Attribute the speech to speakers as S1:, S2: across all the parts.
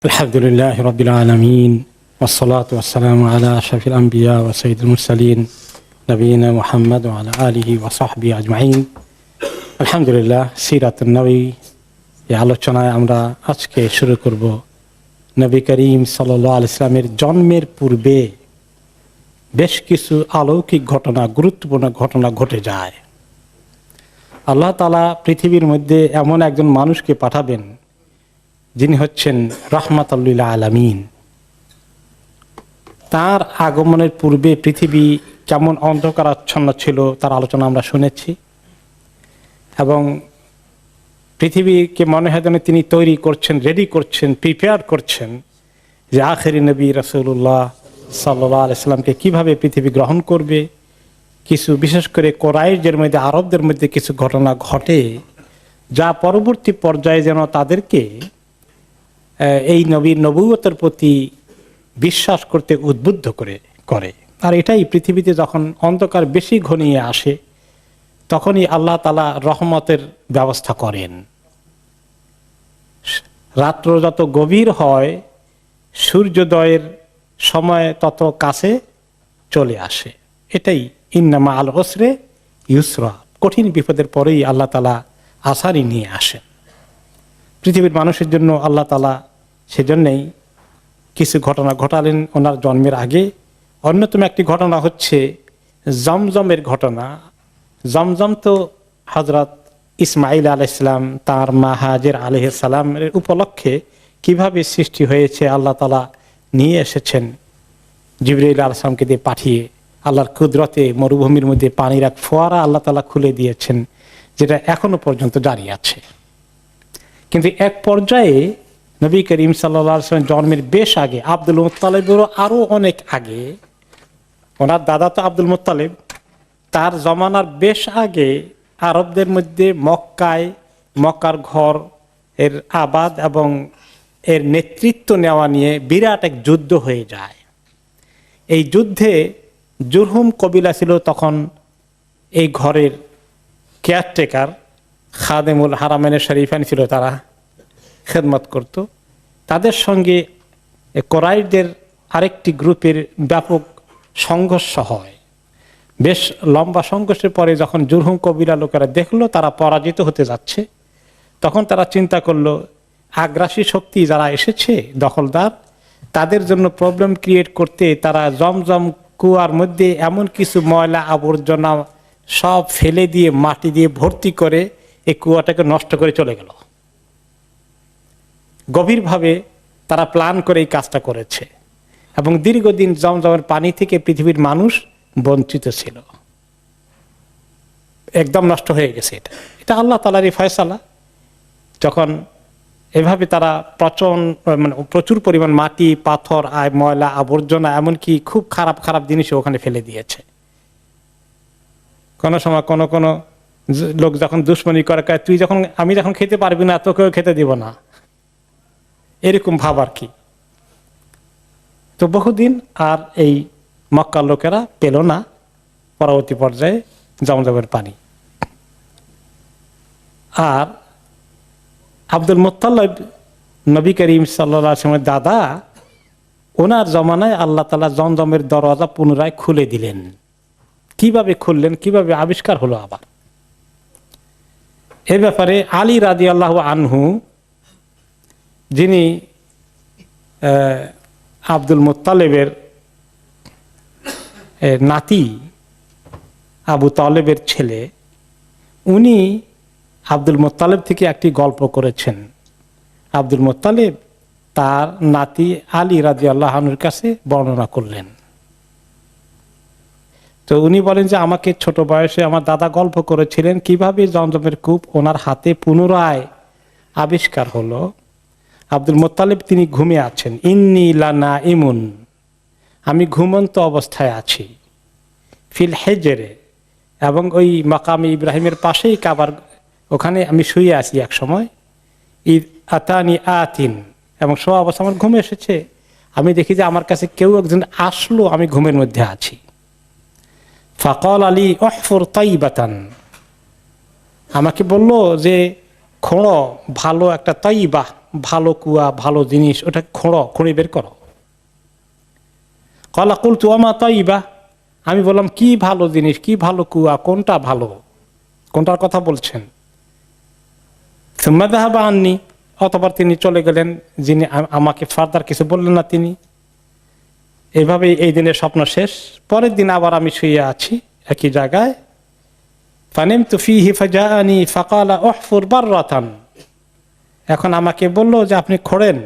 S1: আলহামদুলিল্লাহ রাব্বিল আলামিন ওয়াসসালাতু ওয়াসসালামু আলা আশরাফিল আম্বিয়া ওয়া সাইয়্যিদুল মুরসালিন নবিয়িনা মুহাম্মদ ওয়া আলা আলিহি ওয়া সাহবিহি আজমাইন। আলহামদুলিল্লাহ, সিরাতুন নবী এই আলোচনায় আমরা আজকে শুরু করব নবী করিম সাল্লাল্লাহু আলাইহি ওয়াসাল্লামের জন্মের পূর্বে বেশ কিছু অলৌকিক ঘটনা, গুরুত্বপূর্ণ ঘটনা ঘটে যায়। আল্লাহ তাআলা পৃথিবীর মধ্যে এমন একজন মানুষকে পাঠাবেন যিনি হচ্ছেন রাহমাতুল লিল আলামিন। তার আগমনের পূর্বে পৃথিবী কেমন অন্ধকারাচ্ছন্ন ছিল তার আলোচনা আমরা শুনেছি, এবং পৃথিবীকে মনে হয় যেন তিনি তৈরি করছেন, রেডি করছেন, প্রিপেয়ার করছেন যে আখেরি নবী রাসূলুল্লাহ সাল্লাল্লাহু আলাইহি সাল্লামকে কীভাবে পৃথিবী গ্রহণ করবে। কিছু বিশেষ করে কোরাইশদের মধ্যে, আরবদের মধ্যে কিছু ঘটনা ঘটে যা পরবর্তী পর্যায়ে যেন তাদেরকে এই নবীর নবুয়তের প্রতি বিশ্বাস করতে উদ্বুদ্ধ করে। আর এটাই পৃথিবীতে যখন অন্ধকার বেশি ঘনিয়ে আসে তখনই আল্লাহ তাআলা রহমতের ব্যবস্থা করেন। রাত্র যত গভীর হয় সূর্যোদয়ের সময় তত কাছে চলে আসে। এটাই ইন্না মাআল উসরি ইউসরা, কঠিন বিপদের পরেই আল্লাহ তাআলা আসানি নিয়ে আসেন পৃথিবীর মানুষের জন্য। আল্লাহ তাআলা সেজন্যই কিছু ঘটনা ঘটালেন ওনার জন্মের আগে। অন্যতম একটি ঘটনা হচ্ছে জমজমের ঘটনা। জমজম তো হযরত ইসমাঈল আলাইহিস সালাম তার মা হাজের আলাইহিস সালামের উপলক্ষে কিভাবে সৃষ্টি হয়েছে আল্লাহ তাআলা নিয়ে এসেছেন জিবরাইল আলাইহিস সালামকে দিয়ে পাঠিয়ে। আল্লাহর কুদরতে মরুভূমির মধ্যে পানির এক ফোয়ারা আল্লাহ তাআলা খুলে দিয়েছেন, যেটা এখনো পর্যন্ত জারি আছে। কিন্তু এক পর্যায়ে নবী করিম সাল্লাল্লাহু আলাইহি ওয়াসাল্লাম জন্মের বেশ আগে, আব্দুল মুত্তালিবেরও আরও অনেক আগে, ওনার দাদা তো আব্দুল মুত্তালিব, তার জমানার বেশ আগে আরবদের মধ্যে মক্কার ঘর এর আবাদ এবং এর নেতৃত্ব নেওয়া নিয়ে বিরাট এক যুদ্ধ হয়ে যায়। এই যুদ্ধে জুরহুম কবিলা ছিল তখন এই ঘরের কেয়ারটেকার, খাদেমুল হারামাইনের শরীফাইন ছিল, তারা খেদমত করত। তাদের সঙ্গে কোরাইশদের আরেকটি গ্রুপের ব্যাপক সংঘর্ষ হয়। বেশ লম্বা সংঘর্ষের পরে যখন জুরহুম কবিলা লোকেরা দেখলো তারা পরাজিত হতে যাচ্ছে, তখন তারা চিন্তা করলো আগ্রাসী শক্তি যারা এসেছে দখলদার, তাদের জন্য প্রবলেম ক্রিয়েট করতে তারা জমজম কুয়ার মধ্যে এমন কিছু ময়লা আবর্জনা সব ফেলে দিয়ে মাটি দিয়ে ভর্তি করে এই কুয়াটাকে নষ্ট করে চলে গেল। গভীরভাবে তারা প্ল্যান করে এই কাজটা করেছে, এবং দীর্ঘদিন জমজমের পানি থেকে পৃথিবীর মানুষ বঞ্চিত ছিল, একদম নষ্ট হয়ে গেছে। এটা আল্লাহ তাআলারই ফয়সালা। যখন এভাবে তারা প্রচুর পরিমাণ মাটি, পাথর, ময়লা আবর্জনা, এমনকি খুব খারাপ খারাপ জিনিসও ওখানে ফেলে দিয়েছে। কোনো সময় কোনো লোক যখন দুশ্মনী করে, আমি যখন খেতে পারবি না তোকেও খেতে দিব না, এরকম ভাব আর কি। তো বহুদিন আর এই মক্কার লোকেরা পেল না পরবর্তী পর্যায়ে জমজমের পানি। আর আব্দুল মুত্তালিব নবী করিম সাল্লাল্লাহু আলাইহি ওয়াসাল্লামের দাদা, ওনার জমানায় আল্লাহ তাআলা জমজমের দরওয়াজা পুনরায় খুলে দিলেন। কিভাবে খুললেন, কিভাবে আবিষ্কার হলো আবার, এ ব্যাপারে আলী রাদিয়াল্লাহু আনহু, যিনি আব্দুল মুত্তালিবের নাতি, আবু তালেবের ছেলে, উনি আব্দুল মুত্তালিব থেকে একটি গল্প করেছেন। আব্দুল মুত্তালিব তার নাতি আলী রাদিয়াল্লাহু আনহুর কাছে বর্ণনা করলেন। তো উনি বলেন যে আমাকে ছোট বয়সে আমার দাদা গল্প করেছিলেন কিভাবে জমজমের কূপ ওনার হাতে পুনরায় আবিষ্কার হলো। আব্দুল মুত্তালিব তিনি ঘুমিয়ে আছেন, ইন্নী লানাইমুন, আমি ঘুমন্ত অবস্থায় আছি, ফিল হিজরে, এবং ওই মাকামে ইব্রাহিমের পাশেই কাবার ওখানে আমি শুয়ে আছি এক সময়। ঈদ আতানি আতিন, এবং শোয়া অবস্থা আমার ঘুমে এসেছে, আমি দেখি যে আমার কাছে কেউ একজন আসলো, আমি ঘুমের মধ্যে আছি। ফাকাল আলী উহফুর তাইবাতান, আমাকে বলল যে খোঁড়ো ভালো একটা তাইবা, ভালো কুয়া, ভালো জিনিস, ওটা খুঁড়ে বের করো। ক্বালা কুলতু ওয়া মা তাইবা, আমি বললাম কি ভালো জিনিস, কি ভালো কুয়া, কোনটা ভালো, কোনটার কথা বলছেন? সুম্মা যাহাবা আন্নী, অতঃপর তিনি চলে গেলেন, যিনি আমাকে ফার্দার কিছু বললেন না তিনি। এইভাবে এই দিনের স্বপ্ন শেষ। পরের দিন আবার আমি শুয়ে আছি একই জায়গায়। ফানিমতু ফীহি ফাজাআনী ফাকালা উহফুর বাররাতান, এখন আমাকে বলল যে আপনি খোঁড়েন,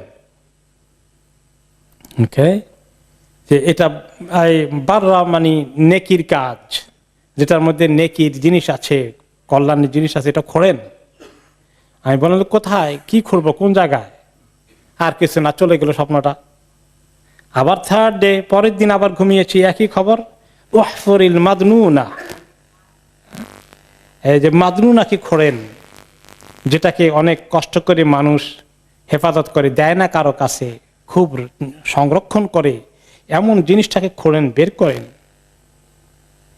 S1: ওকে, যে এটা বাররা মানে নেকির কাজ, যেটার মধ্যে নেকির জিনিস আছে, কল্যাণের জিনিস আছে, এটা খোঁড়েন। আমি বললাম কোথায়, কি খুঁড়বো, কোন জায়গায়? আর কিছু না, চলে গেল স্বপ্নটা। আবার থার্ড ডে, পরের দিন আবার ঘুমিয়েছি, একই খবর, উহফুরিল মাদনুনা, এই যে মাদনুনাকে খোঁড়েন, যেটাকে অনেক কষ্ট করে মানুষ হেফাজত করে দেয় না কারো কাছে, খুব সংরক্ষণ করে, এমন জিনিসটাকে খোঁড়েন, বের করেন।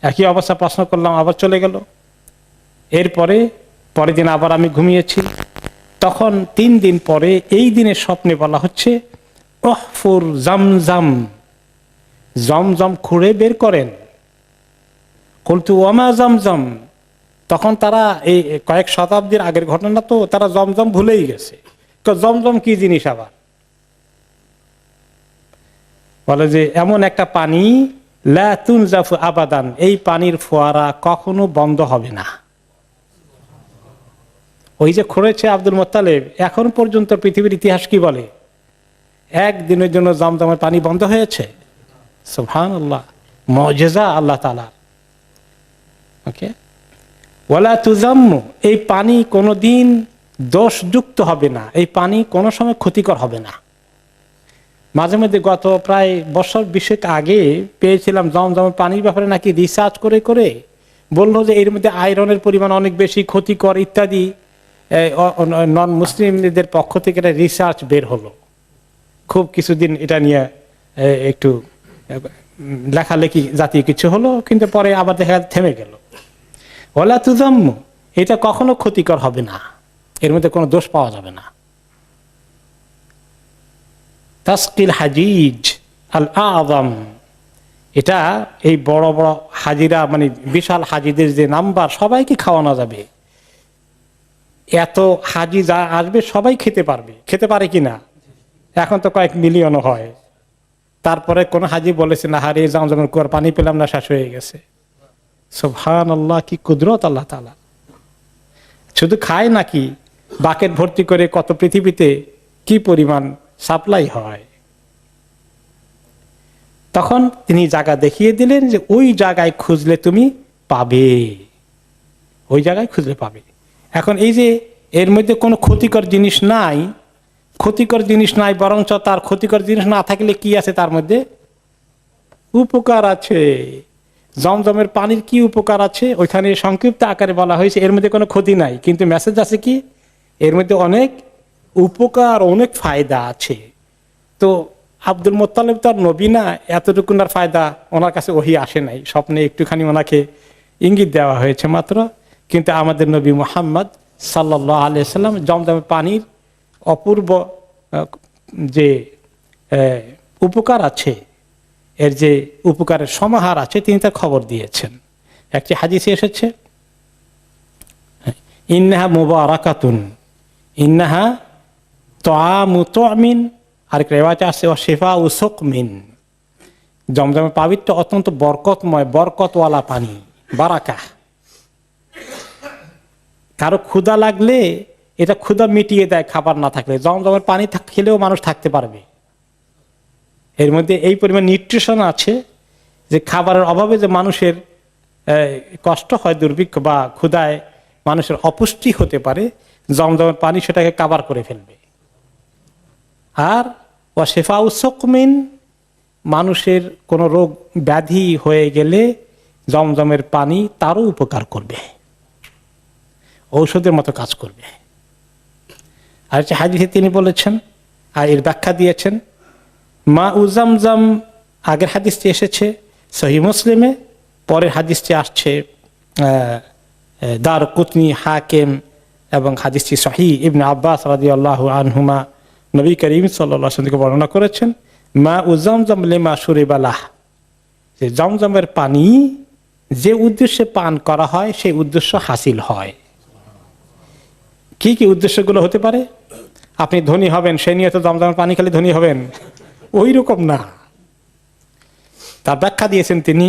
S1: একই অবস্থা, প্রশ্ন করলাম, আবার চলে গেল। এরপরে পরের দিন আবার আমি ঘুমিয়েছি, তখন 3 দিন পরে এই দিনের স্বপ্নে বলা হচ্ছে উহফুর জামজাম, জমজম খুঁড়ে বের করেন। কুলতু ওয়া মা জামজাম, তখন তারা এই কয়েক শতাব্দীর আগের ঘটনা তো, তারা জমজম ভুলেই গেছে। জমজম কি জিনিস আবার? বলে যে এমন একটা পানি, লা তুনজাফু আবাদান, এই পানির ফোয়ারা কখনো বন্ধ হবে না। ওই যে খুঁড়েছে আব্দুল মুত্তালিব, এখন পর্যন্ত পৃথিবীর ইতিহাস কি বলে? একদিনের জন্য জমজমের পানি বন্ধ হয়েছে? সুবহানাল্লাহ, মুজিজা আল্লাহ তাআলা। ওকে, ওয়ালা তুজাম্মু, এই পানি কোনোদিন দোষযুক্ত হবে না, এই পানি কোনো সময় ক্ষতিকর হবে না। মাঝে মধ্যে গত প্রায় বছর 20 আগে পেয়েছিলাম জমজমের পানির ব্যাপারে নাকি রিসার্চ করে করে বললো যে এর মধ্যে আয়রনের পরিমাণ অনেক বেশি, ক্ষতিকর ইত্যাদি। নন মুসলিমদের পক্ষ থেকে এটা রিসার্চ বের হলো, খুব কিছুদিন এটা নিয়ে একটু লেখালেখি জাতীয় কিছু হলো, কিন্তু পরে আবার দেখা থেমে গেল। ওয়ালা তুজাম্মু, এটা কখনো ক্ষতিকর হবে না, এর মধ্যে কোনো দোষ পাওয়া যাবে না। তাসকিল হাজিজ আল আযম, এটা এই বড় বড় হাজিরা, মানে বিশাল হাজিদের যে নাম্বার, সবাইকে খাওয়ানো যাবে। এত হাজি যা আসবে সবাই খেতে পারবে, খেতে পারে কিনা? এখন তো কয়েক মিলিয়নও হয়। তারপরে কোন হাজি বলেছে না, হারে জমজমের কুয়ার পানি পেলাম না, শেষ হয়ে গেছে। সুবহানাল্লাহ, কি কুদরত আল্লাহ তাআলা। শুধু খায় নাকি, বাকেট ভর্তি করে কত পৃথিবীতে কি পরিমাণ সাপ্লাই হয়। তখন তিনি জায়গা দেখিয়ে দিলেন যে ওই জায়গায় খুঁজলে তুমি পাবে, ওই জায়গায় খুঁজলে পাবে। এখন এই যে এর মধ্যে কোনো ক্ষতিকর জিনিস নাই, ক্ষতিকর জিনিস নাই, বরঞ্চ তার ক্ষতিকর জিনিস না থাকলে কি আছে তার মধ্যে? উপকার আছে। জমজমের পানির কি উপকার আছে ওইখানে সংক্ষিপ্ত আকারে বলা হয়েছে, এর মধ্যে কোনো ক্ষতি নাই, কিন্তু মেসেজ আছে কি, এর মধ্যে অনেক উপকার, অনেক ফায়দা আছে। তো আব্দুল মুত্তালিব তার নবী না, এতটুকুনার ফায়দা ওনার কাছে ওহী আসে নাই, স্বপ্নে একটুখানি ওনাকে ইঙ্গিত দেওয়া হয়েছে মাত্র। কিন্তু আমাদের নবী মুহাম্মদ সাল্লাল্লাহু আলাইহি সাল্লাম জমজমের পানির অপূর্ব যে উপকার আছে, এর যে উপকারের সমাহার আছে, তিনি তার খবর দিয়েছেন। একটি হাদিসে এসেছে, ইন্নাহা মুবারাকাতুন, ইন্নাহা তুআমু তুমিন, আরেক রিওয়ায়াতে আছে শিফাউ সুকমিন, জমজমের পানিটা অত্যন্ত বরকতময়, বরকতওয়ালা পানি, বারাকা। কারো ক্ষুধা লাগলে এটা ক্ষুধা মিটিয়ে দেয়, খাবার না থাকলে। জমজমের পানি খেলেও মানুষ থাকতে পারবে। এর মধ্যে এই পরিমাণ নিউট্রিশন আছে যে খাবারের অভাবে যে মানুষের কষ্ট হয়, দুর্ভিক্ষ বা ক্ষুধায় মানুষের অপুষ্টি হতে পারে, জমজমের পানি সেটাকে কাভার করে ফেলবে। আর ওয়াশিফাউ সুকমিন, মানুষের কোনো রোগ ব্যাধি হয়ে গেলে জমজমের পানি তারও উপকার করবে, ঔষধের মতো কাজ করবে। আর হাদিসে তিনি বলেছেন, আর এর ব্যাখ্যা দিয়েছেন, মা উজামজাম, আগের হাদিসটি এসেছে সহিহ মুসলিমে, পরের হাদিসটি আসছে দারকুতনি, হাকিম, এবং হাদিসটি সহিহ ইবনে আব্বাস রাদিয়াল্লাহু আনহুমা নবী করিম সাল্লাল্লাহু আলাইহি ওয়াসাল্লাম বর্ণনা করেছেন, মা উ জামজাম লিমা শুরিবালাহ, যে জমজমের পানি যে উদ্দেশ্যে পান করা হয় সেই উদ্দেশ্য হাসিল হয়। কি কি উদ্দেশ্যগুলো হতে পারে? আপনি ধনী হবেন সেই নিয়ে তো জমজমের পানি খেলে ধনী হবেন, ওই রকম না। তার ব্যাখ্যা দিয়েছেন তিনি,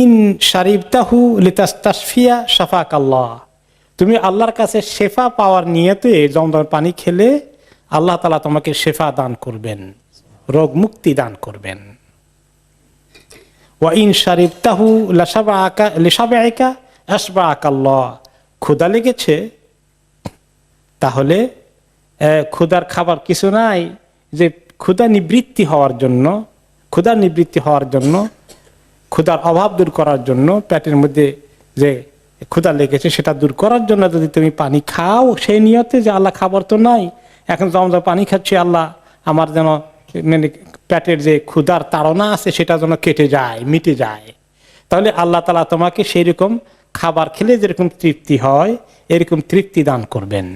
S1: ইন শারিবতাহু লিতাস্তাশফিয়া শাফাকাল্লাহ, তুমি আল্লাহর কাছে শেফা পাওয়ার নিয়তে জমজমের পানি খেলে আল্লাহ তাআলা তোমাকে শেফা দান করবেন, রোগ মুক্তি দান করবেন। ওয়া ইন শারিবতাহু লিশাবআকা আশবাআকাল্লাহ, ক্ষুধা লেগেছে তাহলে ক্ষুধার খাবার কিছু নাই, যে ক্ষুধা নিবৃত্তি হওয়ার জন্য, ক্ষুধার অভাব দূর করার জন্য, পেটের মধ্যে যে ক্ষুধা লেগেছে সেটা দূর করার জন্য যদি তুমি পানি খাও সেই নিয়তে যে আল্লাহ খাবার তো নাই, এখন জমজম পানি খাচ্ছি, আল্লাহ আমার যেন মানে পেটের যে ক্ষুধার তাড়না আছে সেটা যেন কেটে যায়, মিটে যায়, তাহলে আল্লাহ তাআলা তোমাকে সেই রকম খাবার খেলে যেরকম তৃপ্তি হয় এরকম তৃপ্তি দান করবেন।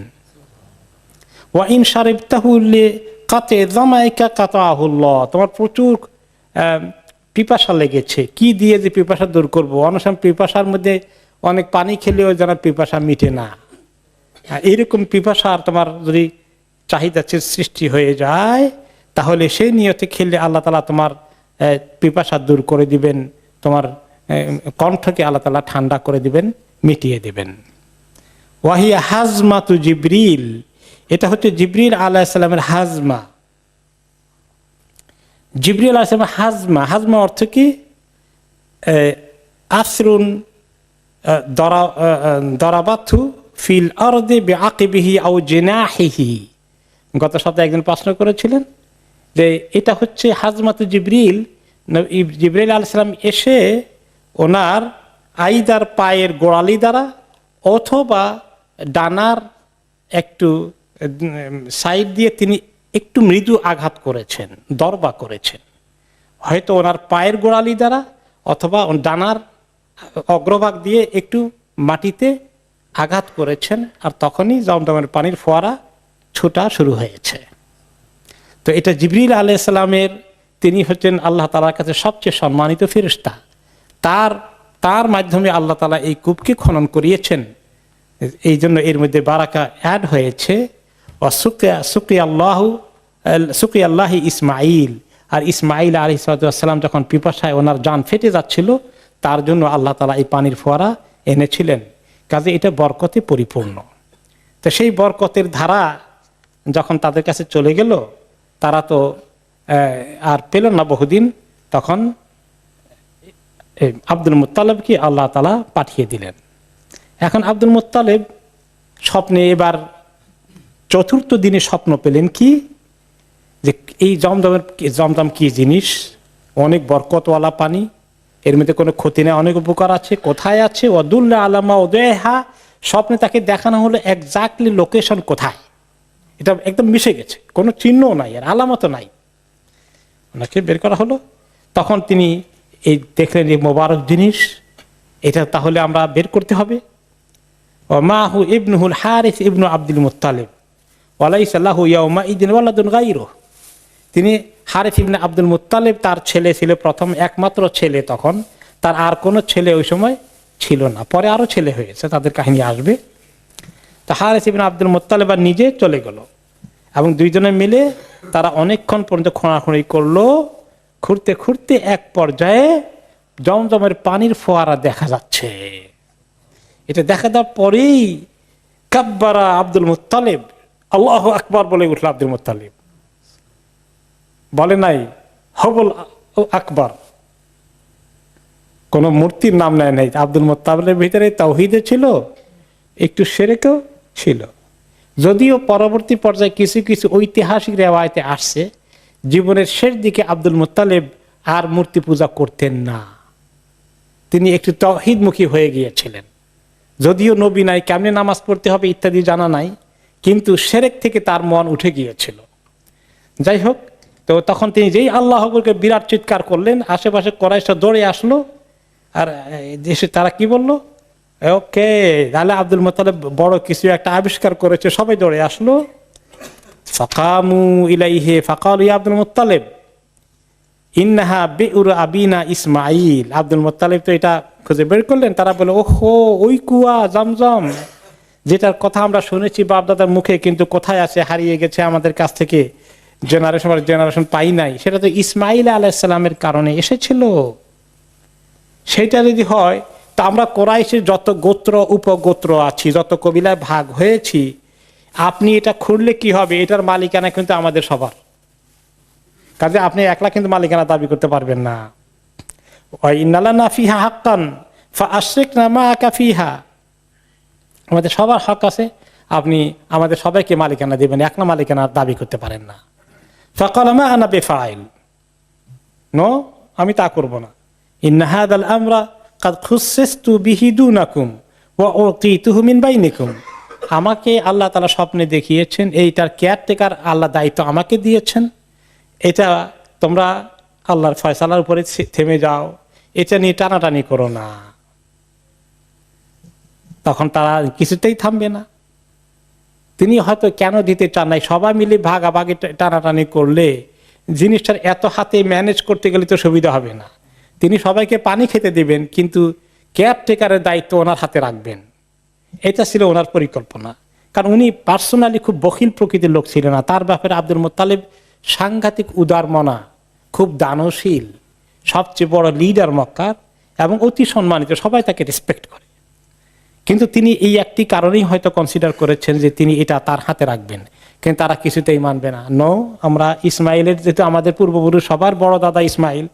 S1: ওয়া ইন শারিবতাহু লিকাতি যামাইকা কাতাহুল্লাহ, তোমার প্রচুর পিপাসা লেগেছে, কি দিয়ে যে পিপাসা দূর করবো, অনেক সময় পিপাসার মধ্যে অনেক পানি খেলেও যেন পিপাসা মিটে না, এইরকম পিপাসার তোমার যদি চাহিদা সৃষ্টি হয়ে যায় তাহলে সেই নিয়তে খেলে আল্লাহ তাআলা তোমার পিপাসা দূর করে দিবেন, তোমার কণ্ঠকে আল্লাহ তাআলা ঠান্ডা করে দিবেন, মিটিয়ে দিবেন। ওয়াহিয়া হাজমাতু জিবরিল, এটা হচ্ছে জিবরিল আলাইহিস সালামের হাজমা। জিবরিল আলাইহিস সালামের হাজমা, হাজমা অর্থ কি? আসরুন দরাবাতু ফিল আরদি বিআকিবিহি আও জিনাহিহি। গত সপ্তাহে একজন প্রশ্ন করেছিলেন যে এটা হচ্ছে হাজমাতু জিবরিল, জিবরিল আলাইহিস সালাম এসে ওনার আইদার পায়ের গোড়ালি দ্বারা অথবা ডানার একটু সাইড দিয়ে তিনি একটু মৃদু আঘাত করেছেন, দরবা করেছেন, হয়তো ওনার পায়ের গোড়ালি দ্বারা অথবা ডানার অগ্রভাগ দিয়ে একটু মাটিতে আঘাত করেছেন, আর তখনই জমজমের পানির ফোয়ারা ছোটা শুরু হয়েছে। তো এটা জিবরিল আলাইহিস সালামের, তিনি হচ্ছেন আল্লাহ তাআলার কাছে সবচেয়ে সম্মানিত ফেরেশতা, তার মাধ্যমে আল্লাহ তাআলা এই কূপকে খনন করিয়েছেন, এই জন্য এর মধ্যে বারাকা অ্যাড হয়েছে। সুকিয়া আল্লাহি ইসমাইল, আর ইসমাইল আলাইহিস সালাম যখন পিপাসায় ওনার জান ফেটে যাচ্ছিল তার জন্য আল্লাহ তাআলা এই পানির ফোয়ারা এনেছিলেন, কাজে এটা বরকতে পরিপূর্ণ। তো সেই বরকতের ধারা যখন তাদের কাছে চলে গেল তারা তো আর পেল না বহুদিন, তখন আব্দুল মুত্তালিবকে আল্লাহ তাআলা পাঠিয়ে দিলেন। এখন আব্দুল মুত্তালিব স্বপ্নে এবার চতুর্থ দিনে স্বপ্ন পেলেন কি, যে এই জমজম কি জিনিস, অনেক বরকতওয়ালা পানি, এর মধ্যে কোনো ক্ষতি নেই, অনেক উপকার আছে, কোথায় আছে? ওয়াদুল্লা আলামা ওদেহা, স্বপ্নে তাকে দেখানো হলো এক্স্যাক্টলি লোকেশন কোথায়, এটা একদম মিশে গেছে, কোনো চিহ্নও নাই, আর আলামতও নাই, ওনাকে বের করা হলো। তখন তিনি এই দেখলেন এই মোবারক জিনিস, এটা তাহলে আমরা বের করতে হবে। মাহু ইবনুল হারিস ইবনু আব্দুল মুত্তালিব ওয়ালাইসা লাহু ইয়াউমাইদিন ওয়ালাদুন গায়রুহু, তিনি হারিস ইবনে আব্দুল মুত্তালিব, তার ছেলে ছিল প্রথম একমাত্র ছেলে, তখন তার আর কোনো ছেলে ওই সময় ছিল না, পরে আরো ছেলে হয়েছে, তাদের কাহিনী আসবে। তো হারিস ইবনে আব্দুল মুত্তালিব আর নিজে চলে গেল এবং দুইজনে মিলে তারা অনেকক্ষণ পর্যন্ত খোঁড়াখুঁড়ি করলো, খুঁড়তে খুঁড়তে এক পর্যায়ে জমজমের পানির ফোয়ারা দেখা যাচ্ছে। এটা দেখা দেওয়ার পরেই কাব্বারা আব্দুল মুত্তালিব, আল্লাহু আকবার বলে উঠল আব্দুল মুত্তালিব, বলে নাই হবল আকবার, কোন মূর্তির নাম নেয় নাই। আব্দুল মুত্তালিবের ভিতরে তাওহীদে ছিল, একটু শিরকও ছিল, যদিও পরবর্তী পর্যায়ে কিছু কিছু ঐতিহাসিক রেওয়ায়েতে আসছে জীবনের শেষ দিকে আব্দুল মুত্তালিব আর মূর্তি পূজা করতেন না, তিনি একটু তাওহীদমুখী হয়ে গিয়েছিলেন, যদিও নবী নাই, কেমনে নামাজ পড়তে হবে ইত্যাদি জানা নাই, কিন্তু শিরক থেকে তার মন উঠে গিয়েছিল। যাই হোক, তো তখন তিনি যেই আল্লাহ আকবরকে বিরাট চিৎকার করলেন, আশেপাশে কুরাইশরা দৌড়ে আসলো, আর দেশে তারা কি বললো, ওকে তাহলে আব্দুল মুত্তালিব বড় কিছু একটা আবিষ্কার করেছে, সবাই দৌড়ে আসলো। ফাকামু ইলাইহি ফাকালু ইয়া Abdul Muttalib ইন্নাহা বিউর আবিনা Ismail. Abdul Muttalib তো এটা খুঁজে বের করলেন। তারা বলে, ওহো, ওই কুয়া জমজম যেটার কথা আমরা শুনেছি বাপ-দাদার মুখে, কিন্তু কোথায় আছে, হারিয়ে গেছে আমাদের কাছ থেকে, জেনারেশন পাই নাই। সেটা তো ইসমাইল আলাইহিস সালামের কারণে এসেছিল। সেটা যদি হয়, তা আমরা কোরাইশের যত গোত্র উপগোত্র আছি, যত কবিলায় ভাগ হয়েছি, আপনি এটা খুঁড়লে কি হবে? এটার মালিকানা কিন্তু আমাদের সবার। কাজে আপনি একলা কিন্তু মালিকানা দাবি করতে পারবেন না। ইন্নালানা ফিহা হাক্কান ফাআশরিকনা মাআকা ফিহা, আমাদের সবার হক আছে, আপনি আমাদের সবাইকে মালিকানা দিবেন, একলা মালিকানা দাবি করতে পারেন না। ফাকালা মা আনা বিফাইল, নো, আমি তা করব না। ইন্না হাযাল আমরা কাদ খুসসিসতু বিহি দুনাকুম ওয়া উতিতুহু মিন বাইনিকুম, আমাকে আল্লাহ তাআলা স্বপ্নে দেখিয়েছেন, এইটার কেয়ারটেকার আল্লাহ দায়িত্ব আমাকে দিয়েছেন, এটা তোমরা আল্লাহর ফয়সালার উপরে থেমে যাও, এটা নিয়ে টানাটানি করো না। তখন তারা কিছুতেই থামবে না। তিনি হয়তো কেন দিতে চান নাই, সবাই মিলে ভাগাভাগি টানাটানি করলে জিনিসটার এত হাতে ম্যানেজ করতে গেলে তো সুবিধা হবে না। তিনি সবাইকে পানি খেতে দিবেন, কিন্তু কেয়ারটেকারের দায়িত্ব ওনার হাতে রাখবেন, এটা ছিল ওনার পরিকল্পনা। কারণ উনি পার্সোনালি খুব বখিল প্রকৃতির লোক ছিলেন না। তার ব্যাপারে আব্দুল মুত্তালিব সাংঘাতিক উদারমনা, খুব দানশীল, সবচেয়ে বড় লিডার মক্কার, এবং অতি সম্মানিত, সবাই তাকে রেসপেক্ট করে। কিন্তু তিনি এই একটি কারণেই হয়তো কনসিডার করেছেন যে তিনি এটা তার হাতে রাখবেন, কিন্তু তারা কিছুতেই মানবে না। নো, আমরা ইসমাইলের, যেহেতু আমাদের পূর্বপুরুষ সবার বড় দাদা ইসমাইল,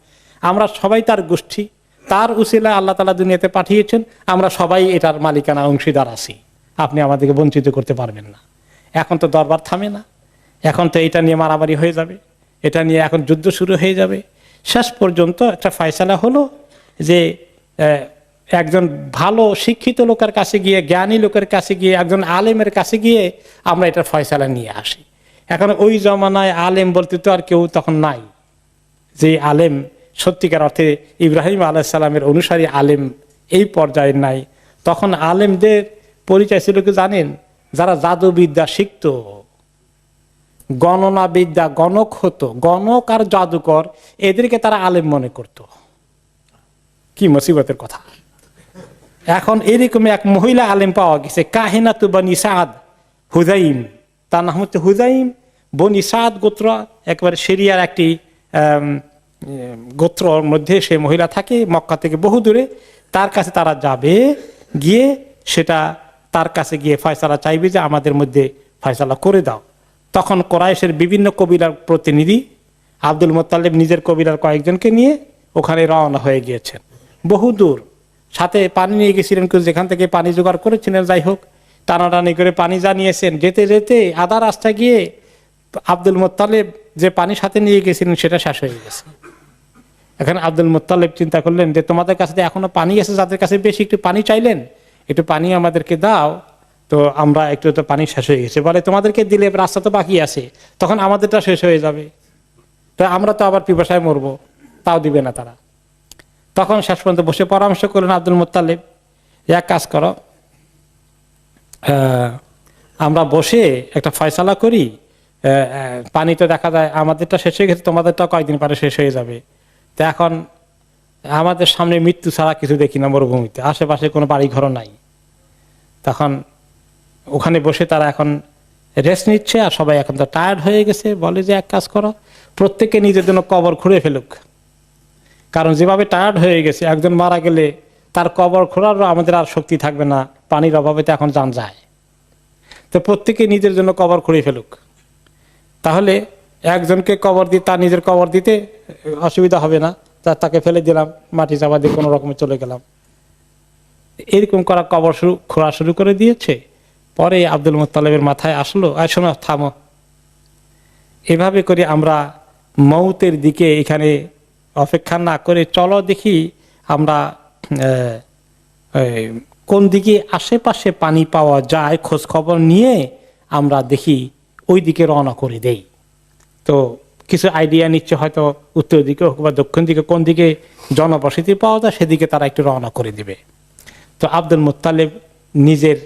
S1: আমরা সবাই তার গোষ্ঠী, তার উসিলা আল্লাহ তাআলা দুনিয়াতে পাঠিয়েছেন, আমরা সবাই এটার মালিকানা অংশীদার আছি, আপনি আমাদেরকে বঞ্চিত করতে পারবেন না। এখন তো দরবার থামে না, এখন তো এটা নিয়ে মারামারি হয়ে যাবে, এটা নিয়ে এখন যুদ্ধ শুরু হয়ে যাবে। শেষ পর্যন্ত একটা ফয়সালা হলো যে একজন ভালো শিক্ষিত লোকের কাছে গিয়ে, জ্ঞানী লোকের কাছে গিয়ে, একজন আলেমের কাছে গিয়ে আমরা এটার ফয়সালা নিয়ে আসি। এখন ওই জমানায় আলেম বলতে তো আর কেউ তখন নাই, যে আলেম সত্যিকার অর্থে ইব্রাহিম আলাইহিস সালামের অনুসারী আলেম এই পর্যায়ে নাই। তখন আলেমদের পরিচয় ছিল কি জানেন? যারা জাদুবিদ্যা শিখত, গণনা বিদ্যা, গণক হতো, গণক আর জাদুকর, এদেরকে তারা আলেম মনে করত। কি মুসিবতের কথা! এখন এরকম এক মহিলা আলেম পাওয়া গেছে, কাহিনাতু বনি সাদ হুজাইম, তার নাম হচ্ছে হুজাইম। বনি সাদ গোত্র, একবারে সিরিয়ার একটি গোত্রর মধ্যে সে মহিলা থাকে, মক্কা থেকে বহু দূরে। তার কাছে তারা যাবে, গিয়ে সেটা তার কাছে গিয়ে ফয়সালা চাইবে যে আমাদের মধ্যে ফয়সালা করে দাও। তখন কোরাইশের বিভিন্ন কবিলার প্রতিনিধি আব্দুল মুত্তালিব নিজের কবিলার কয়েকজনকে নিয়ে ওখানে রওনা হয়ে গিয়েছেন, বহু দূর। সাথে পানি নিয়ে গেছিলেন, যেখান থেকে পানি জোগাড় করেছিলেন। যাই হোক, টানাটানি করে পানি জানিয়েছেন। যেতে যেতে আধা রাস্তা গিয়ে আব্দুল মুত্তালিব যে পানি সাথে নিয়ে গেছিলেন সেটা শেষ হয়ে গেছে। এখন আব্দুল মুত্তালিব চিন্তা করলেন যে তোমাদের কাছে এখনো পানি আছে, যাদের কাছে বেশি একটু পানি চাইলেন, একটু পানি আমাদেরকে দাও। তো আমরা একটু তো পানি শেষ হয়ে গেছে, বলে তোমাদেরকে দিলে রাস্তা তো বাকি আছে, তখন আমাদেরটা শেষ হয়ে যাবে, তো আমরা তো আবার পিপাসায় মরবো, তাও দিবে না তারা। তখন শেষ পর্যন্ত বসে পরামর্শ করলেন আব্দুল মুত্তালিব, এক কাজ করো, আমরা বসে একটা ফয়সালা করি, পানি তো দেখা যায় আমাদেরটা শেষ হয়ে গেছে, তোমাদেরটা কয়েকদিন পরে শেষ হয়ে যাবে। তো এখন আমাদের সামনে মৃত্যু ছাড়া কিছু দেখি না, মরুভূমিতে আশেপাশে কোনো বাড়ি ঘর নাই। তখন ওখানে বসে তারা এখন রেস্ট নিচ্ছে, আর সবাই এখন তো টায়ার্ড হয়ে গেছে। বলে যে এক কাজ করো, প্রত্যেকে নিজের জন্য কবর খুঁড়ে ফেলুক, কারণ যেভাবে টায়ার্ড হয়ে গেছে, একজন মারা গেলে তার কবর খোঁড়ারও আমাদের আর শক্তি থাকবে না, পানির অভাবে তো এখন জান যায়। তো প্রত্যেকে নিজের জন্য কবর খুঁড়ে ফেলুক, তাহলে একজনকে কবর দিয়ে তার নিজের কবর দিতে অসুবিধা হবে না, তাকে ফেলে দিলাম, মাটি চাপা দিয়ে কোনো রকমে চলে গেলাম। এরকম করা কবর খোঁড়া শুরু করে দিয়েছে। পরে আব্দুল মুত্তালিবের মাথায় আসলো, শোনো, থামো, এভাবে করে আমরা মৌতের দিকে এখানে অপেক্ষা না করে চলো দেখি আমরা কোন দিকে আশেপাশে পানি পাওয়া যায় খোঁজ খবর নিয়ে আমরা দেখি ওই দিকে রওনা করে দেই। তো কিছু আইডিয়া নিচ্ছে, হয়তো উত্তর দিকে হোক বা দক্ষিণ দিকে, কোন দিকে জনবসতি পাওয়া যায় সেদিকে তারা একটু রওনা করে দিবে। তো আব্দুল মুত্তালিব নিজের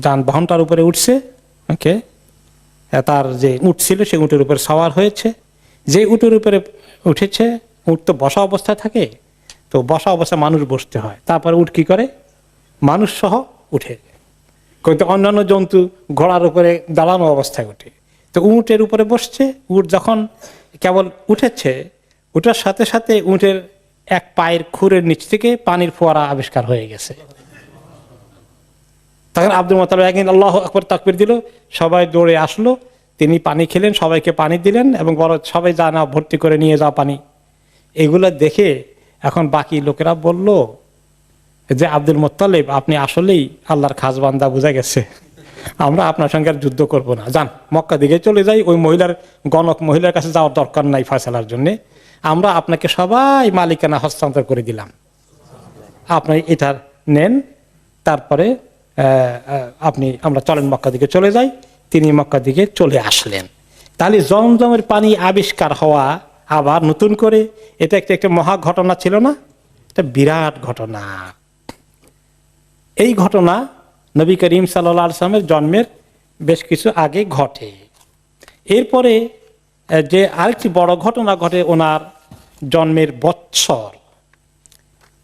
S1: যানবাহনটার উপরে উঠছে, ওকে, তার যে উট ছিল সেই উটের উপরে সওয়ার হয়েছে। যে উটের উপরে উঠেছে, উট তো বসা অবস্থায় থাকে, তো বসা অবস্থায় মানুষ বসতে হয়, তারপরে উট কি করে মানুষ সহ উঠে। কিন্তু অন্যান্য জন্তু ঘোড়ার উপরে দাঁড়ানো অবস্থায় উঠে, তো উটের উপরে বসছে। উট যখন কেবল উঠেছে, উঠার সাথে সাথে উটের এক পায়ের খুরের নিচ থেকে পানির ফোয়ারা আবিষ্কার হয়ে গেছে। তখন আব্দুল মুত্তালিব একদিন আল্লাহু আকবার তাকবীর দিল, সবাই দৌড়ে আসলো, তিনি পানি খেলেন, সবাইকে পানি দিলেন এবং বড় সবাই যা না ভর্তি করে নিয়ে যাও পানি। এগুলো দেখে এখন বাকি লোকেরা বলল যে আব্দুল মুত্তালিব আপনি আসলেই আল্লাহর খাস বান্দা, বোঝা গেছে, আমরা আপনার সঙ্গে আর যুদ্ধ করব না, যান মক্কা দিকে চলে যাই, ওই মহিলার গণক মহিলার কাছে যাওয়ার দরকার নাই ফয়সালার জন্য, আমরা আপনাকে সবাই মালিকানা হস্তান্তর করে দিলাম, আপনি এটা নেন, তারপরে আমরা চলেন মক্কা দিকে চলে যাই। তিনি মক্কা দিকে চলে আসলেন। তাহলে জমজমের পানি আবিষ্কার হওয়া আবার নতুন করে, এটা একটা মহা ঘটনা ছিল না? এটা বিরাট ঘটনা। এই ঘটনা নবী করিম সাল্লাল্লাহু আলাইহি ওয়াসাল্লামের জন্মের বেশ কিছু আগে ঘটে। এরপরে যে আরেকটি বড় ঘটনা ঘটে ওনার জন্মের বৎসর,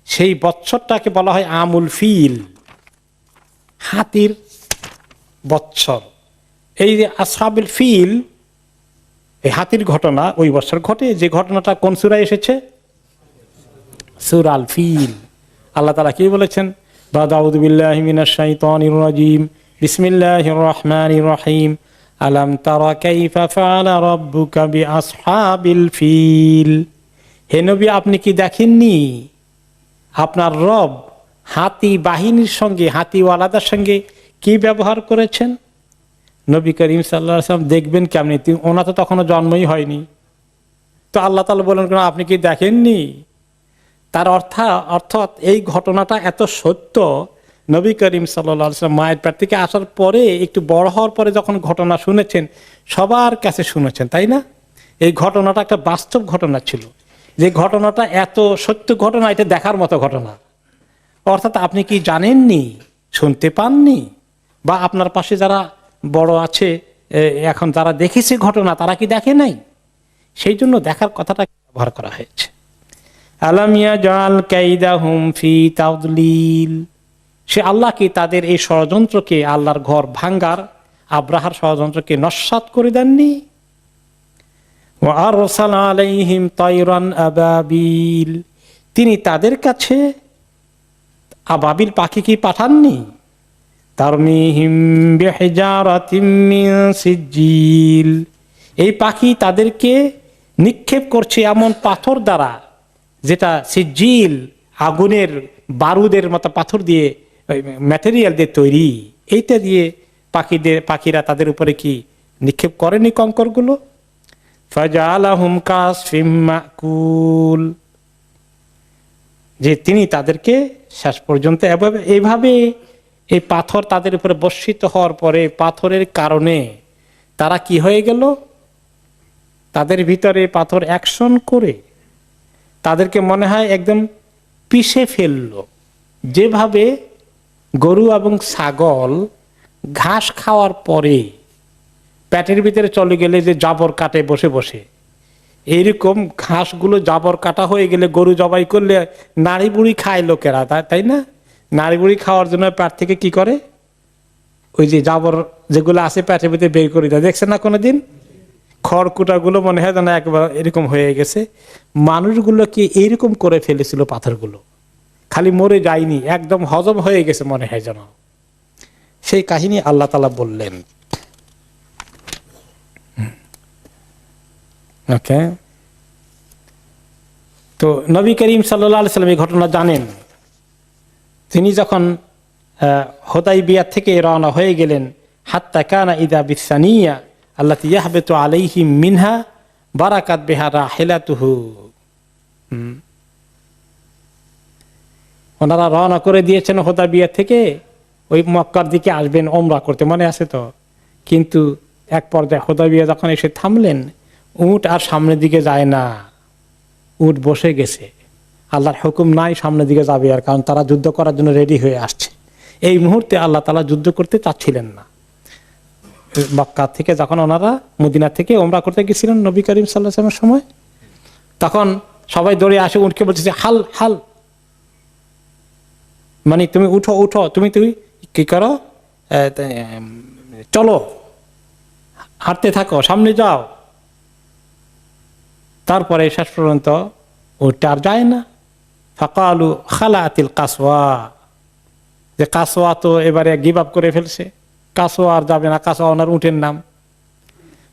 S1: সেই বৎসরটাকে বলা হয় আমুল ফিল, হাতির বৎসর। এই যে আসহাবুল ফিল, এই হাতির ঘটনা ওই বছর ঘটে। যে ঘটনাটা কোন সূরায় এসেছে? সূরা আল ফিল। আল্লাহ তাআলা কি বলেছেন? আউযু বিল্লাহি মিনাশ শাইতানির রাজীম, বিসমিল্লাহির রহমানির রহিম, আলাম তারা কাইফা ফাআলা রাব্বুকা বিআসহাবিল ফিল। হে নবী, আপনি কি দেখেননি আপনার রব হাতি বাহিনীর সঙ্গে, হাতিওয়ালাদের সঙ্গে কি ব্যবহার করেছেন? নবী করিম সাল্লাল্লাহু আলাইহি ওয়াসাল্লাম দেখবেন কেমনি? ওনা তো তখনও জন্মই হয়নি। তো আল্লাহ তাআলা বলেন কেন আপনি কি দেখেননি? তার অর্থাৎ এই ঘটনাটা এত সত্য, নবী করিম সাল্লাল্লাহু আলাইহি ওয়াসাল্লাম মায়ের পেট থেকে আসার পরে, একটু বড় হওয়ার পরে যখন ঘটনা শুনেছেন, সবার কাছে শুনেছেন, তাই না? এই ঘটনাটা একটা বাস্তব ঘটনা ছিল। যে ঘটনাটা এত সত্য ঘটনা, এটা দেখার মতো ঘটনা। অর্থাৎ আপনি কি জানেননি, শুনতে পাননি, বা আপনার পাশে যারা বড় আছে এখন যারা দেখেছে ঘটনা, তারা কি দেখে নাই? সেই জন্য দেখার কথাটা ব্যবহার করা হয়েছে। আলাম ইয়াজআল কাইদাহুম ফি তাদলিল। সে আল্লাহ কি তাদের এই ষড়যন্ত্রকে, আল্লাহর ঘর ভাঙ্গার আব্রাহার ষড়যন্ত্রকে নস্যাৎ করে দেননি? ওয়া আরসালা আলাইহিম তায়রান আবাবিল। তিনি তাদের কাছে আবাবিল পাখি কি পাঠাননি? তারমিহিম বিহিজারাতিম মিন সিজিল। এই পাখি তাদেরকে নিক্ষেপ করছে এমন পাথর দ্বারা, যেটা সিজিল, আগুনের বারুদের মতো পাথর দিয়ে, ম্যাটেরিয়াল দিয়ে তৈরি। এইটা দিয়ে পাখিরা তাদের উপরে কি নিক্ষেপ করেনি কঙ্করগুলো? ফাজআলাহুম কাসফিম মাকুল। যে তিনি তাদেরকে শেষ পর্যন্ত এইভাবে এই পাথর তাদের উপরে বর্ষিত হওয়ার পরে, পাথরের কারণে তারা কি হয়ে গেল? তাদের ভিতরে পাথর অ্যাকশন করে তাদেরকে মনে হয় একদম পিষে ফেললো। যেভাবে গরু এবং ছাগল ঘাস খাওয়ার পরে পেটের ভিতরে চলে গেলে যে জাবর কাটে বসে বসে, এইরকম ঘাসগুলো জাবর কাটা হয়ে গেলে গরু জবাই করলে নাড়ি বুড়ি খায় লোকেরা, তাই না? নাড়ি বুড়ি খাওয়ার জন্য পেট থেকে কি করে, ওই যে জাবর যেগুলো আছে পেটের ভিতরে বের করে দেয়। দেখছেন না কোনোদিন? খড়কুটাগুলো মনে হয় যেন একবার এরকম হয়ে গেছে। মানুষগুলোকে এইরকম করে ফেলেছিল পাথরগুলো, খালি মরে যায়নি, একদম হজম হয়ে গেছে মনে হয় যেন। সেই কাহিনী আল্লাহ তাআলা বললেন। ওকে, তো নবী করিম সাল্লাল্লাহু আলাইহি ওয়াসাল্লাম এই ঘটনা জানেন। তিনি যখন হুদাইবিয়া থেকে রওনা হয়ে গেলেন, হাত্তা কানা ইদা বিসানিয়া আল্লাতী ইয়াহবিতু আলাইহিম মিনহা বারাকাত বিহা রাহিলাতুহু। ওনারা রওনা করে দিয়েছেন হুদাইবিয়া থেকে, ওই মক্কার দিকে আসবেন ওমরা করতে, মনে আছে তো? কিন্তু এক পর্যায়ে হুদাইবিয়া যখন এসে থামলেন, উট আর সামনের দিকে যায় না, উট বসে গেছে। আল্লাহর হুকুম নাই সামনের দিকে যাবে, আর কারণ তারা যুদ্ধ করার জন্য রেডি হয়ে আসছে। এই মুহূর্তে আল্লাহ তাআলা যুদ্ধ করতে চাচ্ছিলেন না। মক্কা থেকে যখন ওনারা মদিনা থেকে ওমরা করতে গেছিলেন নবী করিম সাল্লাল্লাহু আলাইহি ওয়াসাল্লামের সময়, তখন সবাই দৌড়ে আসে উঠকে বলতেছে হাল হাল, মানে তুমি উঠো উঠো, তুমি কি করো, চলো হাঁটতে থাকো, সামনে যাও। তারপরে শেষ পর্যন্ত উঠতে আর যায় না। ফাকালু খালাতিল কাসওয়া, যে কাসওয়া তো এবারে গিভ আপ করে ফেলছে, কাসওয়া আর যাবে না, কাসওয়া ওনার উটের নাম।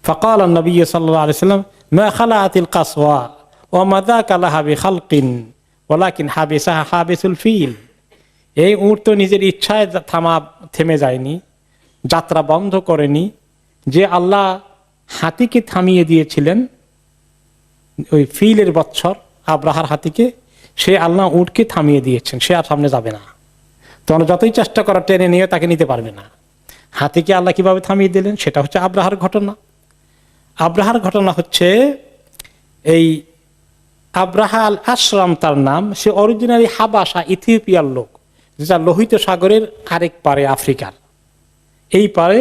S1: ফাকাল নবী সাল্লাল্লাহু আলাইহি সাল্লাম মা খালাতিল কাসওয়া ওয়া মা যাকা লাহা বিখালকিন ওয়ালাকিন হাবিসাহা হাবিসুল ফিল। এই উট তো নিজের ইচ্ছায় থেমে যায়নি, যাত্রা বন্ধ করেনি। যে আল্লাহ হাতিকে থামিয়ে দিয়েছিলেন, ওই ফিলের বৎসর আব্রাহার হাতিকে, সে আল্লাহ উটকে থামিয়ে দিয়েছেন, সে আর সামনে যাবে না। তোমরা যতই চেষ্টা করো টেনে নিয়ে তাকে নিতে পারবে না। হাতিকে আল্লাহ কিভাবে থামিয়ে দিলেন সেটা হচ্ছে আব্রাহার ঘটনা। আব্রাহার ঘটনা হচ্ছে এই আব্রাহা আল আশরাম তার নাম, সে অরিজিনালি হাবাসা ইথিওপিয়ার লোক, যেটা লোহিত সাগরের আরেক পারে আফ্রিকার। এই পারে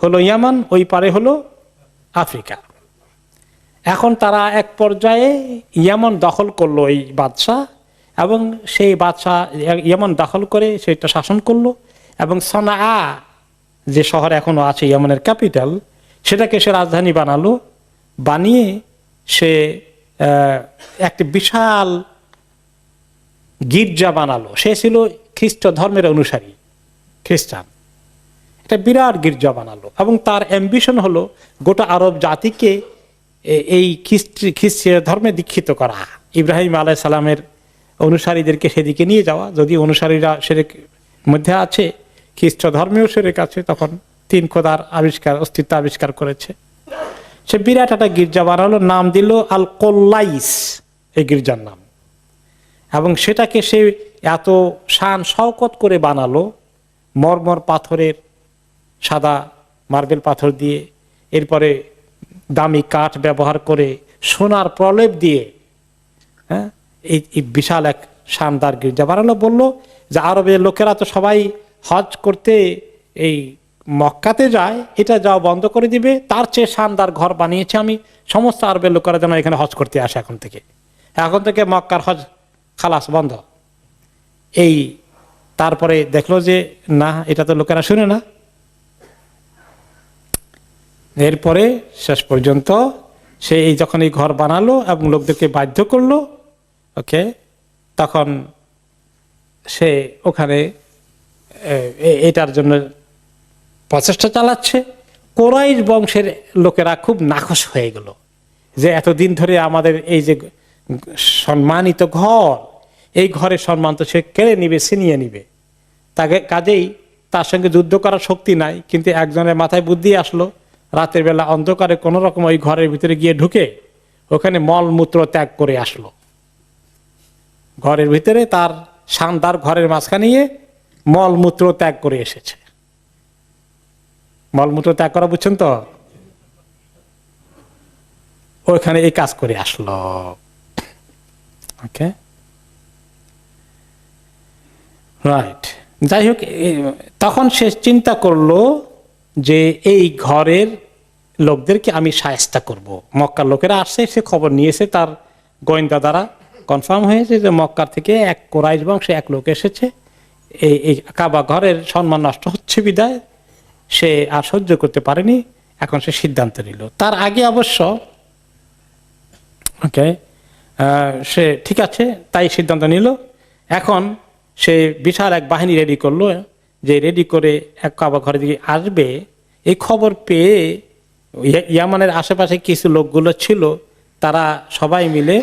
S1: হলো ইয়ামান, ওই পারে হলো আফ্রিকা। এখন তারা এক পর্যায়ে ইয়ামান দখল করলো এই বাদশাহ, এবং সেই বাদশাহ ইয়ামান দখল করে সেটা শাসন করলো, এবং সনাআ যে শহর এখনো আছে ইয়ামানের ক্যাপিটাল, সেটাকে সে রাজধানী বানালো। বানিয়ে সে একটি বিশাল গির্জা বানালো। সে ছিল খ্রিস্ট ধর্মের অনুসারী, খ্রিস্টান। একটা বিরাট গির্জা বানালো, এবং তার অ্যাম্বিশন হলো গোটা আরব জাতিকে এই খ্রিস্ট ধর্মে দীক্ষিত করা, ইব্রাহিম আলাইহিস সালামের অনুসারীদেরকে সেদিকে নিয়ে যাওয়া। যদি অনুসারীরা শিরক মধ্যে আছে, খ্রিস্ট ধর্মেও শিরক আছে, তখন তিন খোদার অস্তিত্ব আবিষ্কার করেছে। সে বিরাট একটা গির্জা বানালো, নাম দিল আল কোল্লাইস, এই গির্জার নাম। এবং সেটাকে সে এত শান শওকত করে বানালো, মরমর পাথরের, সাদা মার্বেল পাথর দিয়ে, এরপরে দামি কাঠ ব্যবহার করে, সোনার প্রলেপ দিয়ে, হ্যাঁ, এই বিশাল এক শানদার গির্জা বানালো। বললো যে আরবের লোকেরা তো সবাই হজ করতে এই মক্কাতে যায়, এটা যাওয়া বন্ধ করে দিবে, তার চেয়ে শানদার ঘর বানিয়েছে আমি, সমস্ত আরবের লোকেরা যেন এখানে হজ করতে আসে। এখন থেকে মক্কার হজ খালাস বন্ধ। এই তারপরে দেখলো যে না, এটা তো লোকেরা শুনে না। এরপরে শেষ পর্যন্ত সে যখন এই ঘর বানালো এবং লোকদেরকে বাধ্য করলো, ওকে, তখন সে ওখানে এটার জন্য প্রচেষ্টা চালাচ্ছে। কোরাইশ বংশের লোকেরা খুব নাখোশ হয়ে গেল যে এতদিন ধরে আমাদের এই যে সম্মানিত ঘর, এই ঘরের সম্মান তো সে কেড়ে নিবে, ছিনিয়ে নিবে। তাকে কাজেই তার সঙ্গে যুদ্ধ করার শক্তি নাই। কিন্তু একজনের মাথায় বুদ্ধি আসলো, রাতের বেলা অন্ধকারে কোনো রকম ওই ঘরের ভিতরে গিয়ে ঢুকে ওখানে মলমূত্র ত্যাগ করে আসলো। ঘরের ভিতরে তার শানদার ঘরের মাঝখানে গিয়ে মলমূত্র ত্যাগ করে এসেছে। মলমূত্র ত্যাগ করা বুঝছেন তো? ওইখানে এই কাজ করে আসলো। ওকে, রাইট। যাই হোক, তখন সে চিন্তা করলো যে এই ঘরের লোকদেরকে আমি শায়েস্তা করব। মক্কার লোকেরা আসছে, সে খবর নিয়েছে, তার গোয়েন্দা দ্বারা কনফার্ম হয়েছে যে মক্কার থেকে এক কোরাইশ বংশে এক লোক এসেছে, এই কাবা ঘরের সম্মান নষ্ট হচ্ছে বিদায় সে আর সহ্য করতে পারেনি। এখন সে সিদ্ধান্ত নিল। তার আগে অবশ্য ওকে, সে ঠিক আছে তাই সিদ্ধান্ত নিল। এখন সে বিশাল এক বাহিনী রেডি করলো, যে রেডি করে এক কাবা ঘরের দিকে আসবে। এই খবর পেয়ে ইয়ামানের আশেপাশে কিছু লোকগুলো ছিল, তারা সবাই মিলে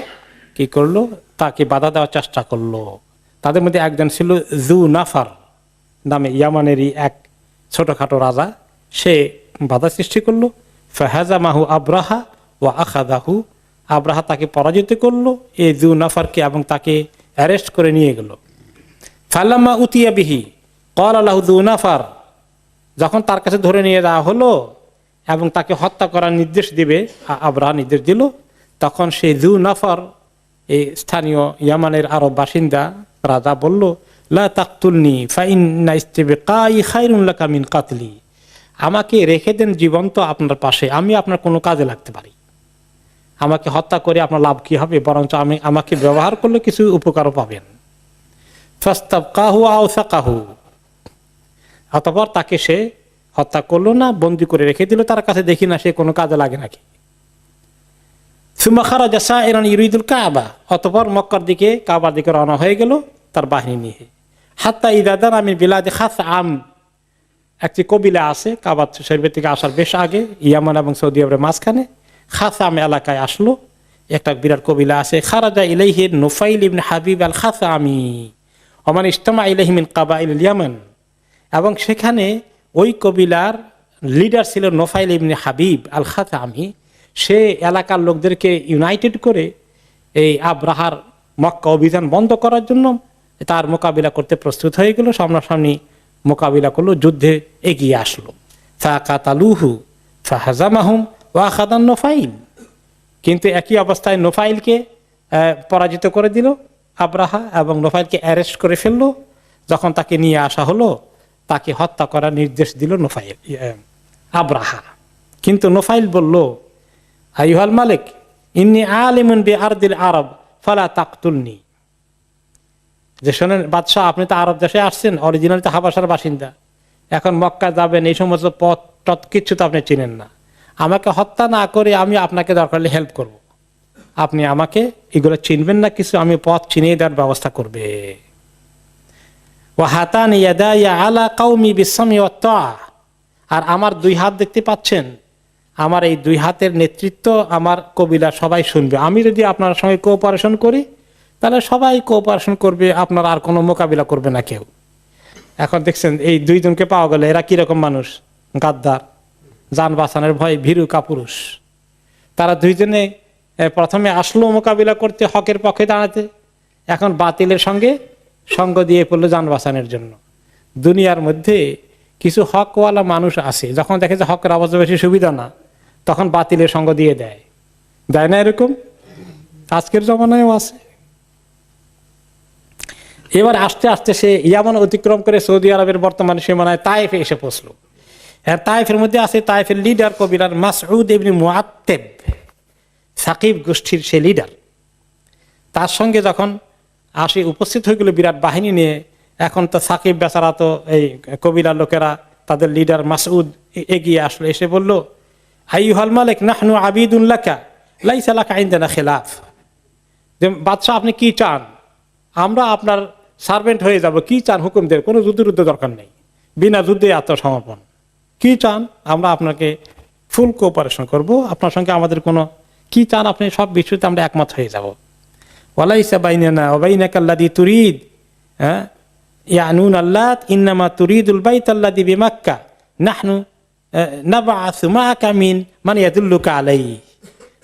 S1: কি করলো, তাকে বাধা দেওয়ার চেষ্টা করলো। তাদের মধ্যে একজন ছিল জু নাফার নামে, ইয়ামানেরই এক ছোটখাটো রাজা। সে বাধা সৃষ্টি করলো। ফাহাজামাহু আব্রাহা ওয়া আখাযাহু, আব্রাহা তাকে পরাজিত করলো, এই জু নাফারকে, এবং তাকে অ্যারেস্ট করে নিয়ে গেল। ফালাম্মা উতিয়া বিহি ক্বালা লাহু জু নাফার, যখন তার কাছে ধরে নিয়ে যাওয়া হলো এবং তাকে হত্যা করার নির্দেশ দিবে, আব্রাহা নির্দেশ দিল, তখন সেই জু নাফার, এই স্থানীয় ইয়ামানের আরব বাসিন্দা রাজা বলল, লা তাকতুলনি ফাইন্না ইস্তিবকাই খায়রুন লাকা মিন কাতলি, আমাকে রেখে দেন জীবন্ত আপনার পাশে, আমি আপনার কোনো কাজে লাগতে পারি। আমাকে হত্যা করে আপনার লাভ কি হবে, বরঞ্চ আমাকে ব্যবহার করলে কিছু উপকারও পাবেন। ফাস্তাবকাহু আওসাকাহু, অতঃপর তাকে সে হত্যা করলো না, বন্দি করে রেখে দিল তার কাছে, দেখি না সে কোনো কাজে লাগে নাকি। সুম্মা খারাজা সাইরান ইউরিদুল কাবা, অতঃপর মক্কার দিকে, কাবার দিকে রওনা হয়ে গেল তার বাহিনী নিয়ে। হাত্তা ইযা দানা মিন বিলাদি খাসআম, একটি কবিলা আছে কাবা শরীফের থেকে আসার বেশ আগে, ইয়ামান এবং সৌদি আরবের মাঝখানে খাসআম এলাকায় আসলো, একটা বিরাট কবিলা আছে। খারাজা ইলাইহি নুফাইল ইবনে হাবিব আল খাসআমি ওমান ইজতামা ইলাইহি মিন কাবাইল ইয়ামান, এবং সেখানে ওই কবিলার লিডার ছিল নুফাইল ইবনে হাবিব আল খাসআমি। সে এলাকার লোকদেরকে ইউনাইটেড করে এই আব্রাহার মক্কা অভিযান বন্ধ করার জন্য তার মোকাবিলা করতে প্রস্তুত হয়ে গেল, সামনাসামনি মোকাবিলা করলো, যুদ্ধে এগিয়ে আসলো। ফাকাতালুহু ফাহাজামাহুম ওয়া খাদান নুফাইল, কিন্তু একই অবস্থায় নুফাইলকে পরাজিত করে দিল আব্রাহা, এবং নুফাইলকে অ্যারেস্ট করে ফেললো। যখন তাকে নিয়ে আসা হলো, তাকে হত্যা করার নির্দেশ দিল আব্রাহা। কিন্তু নুফাইল বলল, আইয়ুহাল মালিক ইন্নী আলিমুন বিআরদিল আরব ফালা তাকতুলনি, যে শোনেন বাদশাহ, আপনি তো আরব দেশে আসছেন, অরিজিনাল তো হাবাসার বাসিন্দা, এখন মক্কা যাবেন, এই সমস্ত পথ টথ কিচ্ছু তো আপনি চিনেন না, আমাকে হত্যা না করে আমি আপনাকে দরকার হলে হেল্প করব, আপনি আমাকে এগুলো চিনবেন না কিছু, আমি পথ চিনিয়ে দেওয়ার ব্যবস্থা করবে। ওয়া হাতানি ইয়াদায়া আলা কওমি বিসসামি ওয়াত তাআ, আর আমার দুই হাত দেখতে পাচ্ছেন, আমার এই দুই হাতের নেতৃত্ব আমার কবিলা সবাই শুনবে। আমি যদি আপনার সঙ্গে কোঅপারেশন করি তাহলে সবাই কোঅপারেশন করবে, আপনার আর কোনো মোকাবিলা করবে না কেউ। এখন দেখছেন এই দুইজনকে পাওয়া গেল, এরা কিরকম মানুষ, গাদ্দার, জান বাঁচানোর ভয় ভীরু কাপুরুষ। তারা দুইজনে প্রথমে আসলো মোকাবিলা করতে, হকের পক্ষে দাঁড়াতে, এখন বাতিলের সঙ্গে সঙ্গ দিয়ে পড়লো জান বাঁচানোর জন্য। দুনিয়ার মধ্যে কিছু হকওয়ালা মানুষ আছে, যখন দেখে যে হকের আওয়াজ বেশি সুবিধা না, তখন বাতিলের সঙ্গ দিয়ে দেয়, দেয় না এরকম? আজকের জমানায়ও আছে। এবার আস্তে আস্তে সে ইয়ামান অতিক্রম করে সৌদি আরবের বর্তমান সীমানায় তায়েফে এসে পৌঁছলো। আর তায়েফের মধ্যে আছে তায়েফের লিডার কবিলার মাসউদ ইবনে মুআত্তাব, সাকিব গোষ্ঠীর সে লিডার। তার সঙ্গে যখন আসে উপস্থিত হয়ে গেল বিরাট বাহিনী নিয়ে, এখন তো সাকিব বেচারা তো এই কবিলার লোকেরা, তাদের লিডার মাসউদ এগিয়ে আসলো, এসে বলল, আইয়ুহাল মালিক নাহনু আবিদুন লাকা লাইসা লাকা ইনদানা খিলাফ, যে বাদশাহ আপনি কি চান, আমরা আপনার সার্ভেন্ট হয়ে যাব, কি চান হুকুম দেন, কোনো যুদ্ধ দরকার নেই, বিনা যুদ্ধে আত্মসমর্পণ, কি চান আমরা আপনাকে ফুল কোঅপারেশন করব, আপনার সঙ্গে আমাদের কোনো, কি চান আপনি সব বিষয়তে আমরা একমত হয়ে যাব। ওয়ালাইসা বাইনানা ওয়া বাইনাকা আল্লাযী তুরিদ ইয়ানুন আল্লাত ইন্নামা তুরিদুল বাইতাল্লাযী বিমাক্কা নাহনু নাবআসু মাআকা মিন মান ইয়াদুল্লুকা আলাইহি,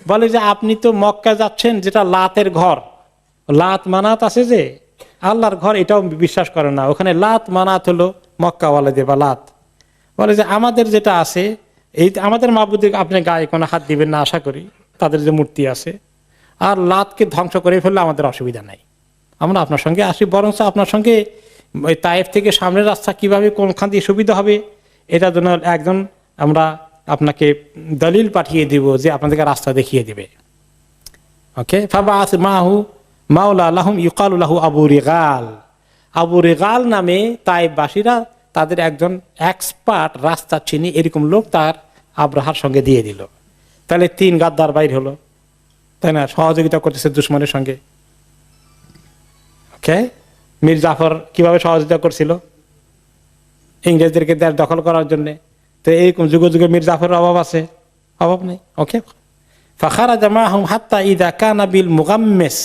S1: বলে যে আপনি তো মক্কা যাচ্ছেন, যেটা লাতের ঘর, লাত মানাত আছে যে আল্লাহর ঘর, এটাও বিশ্বাস করে না, ওখানে লাত মানাত হলো মক্কাওয়ালাদের বা লাত, বলে যে আমাদের যেটা আছে, এই আমাদের মাবুদের আপনি গায়ে কোনো হাত দিবেন না আশা করি, তাদের যে মূর্তি আছে, আর লাতকে ধ্বংস করে ফেললে আমাদের অসুবিধা নাই, আমরা আপনার সঙ্গে আসি, বরঞ্চ আপনার সঙ্গে ওই তায়েফ থেকে সামনের রাস্তা কিভাবে কোনখান দিয়ে সুবিধা হবে এটার জন্য একজন আমরা আপনাকে দলিল পাঠিয়ে দিব যে আপনাদেরকে রাস্তা দেখিয়ে দিবে। ওকে, ফাবাআস মাহু মাওলা লাহুম ইউকালু লাহু আবু রিগাল, আবু রিগাল নামে তায়েফবাসীরা তাদের একজন এক্সপার্ট রাস্তা চিনি এরকম লোক তার আব্রাহার সঙ্গে দিয়ে দিল। তাহলে 3 গাদ্দার বাইর হলো, তাই না, সহযোগিতা করতেছে দুশমনের সঙ্গে। ওকে, মীর জাফর কিভাবে সহযোগিতা করছিল ইংরেজদেরকে দেশ দখল করার জন্য, তো এইরকম যুগে যুগে মীর জাফরের অভাব আছে? অভাব নেই। ওকে, ফাখারাজা মাহুম হাত্তা ইযা কানা বিল মুগাম্মিস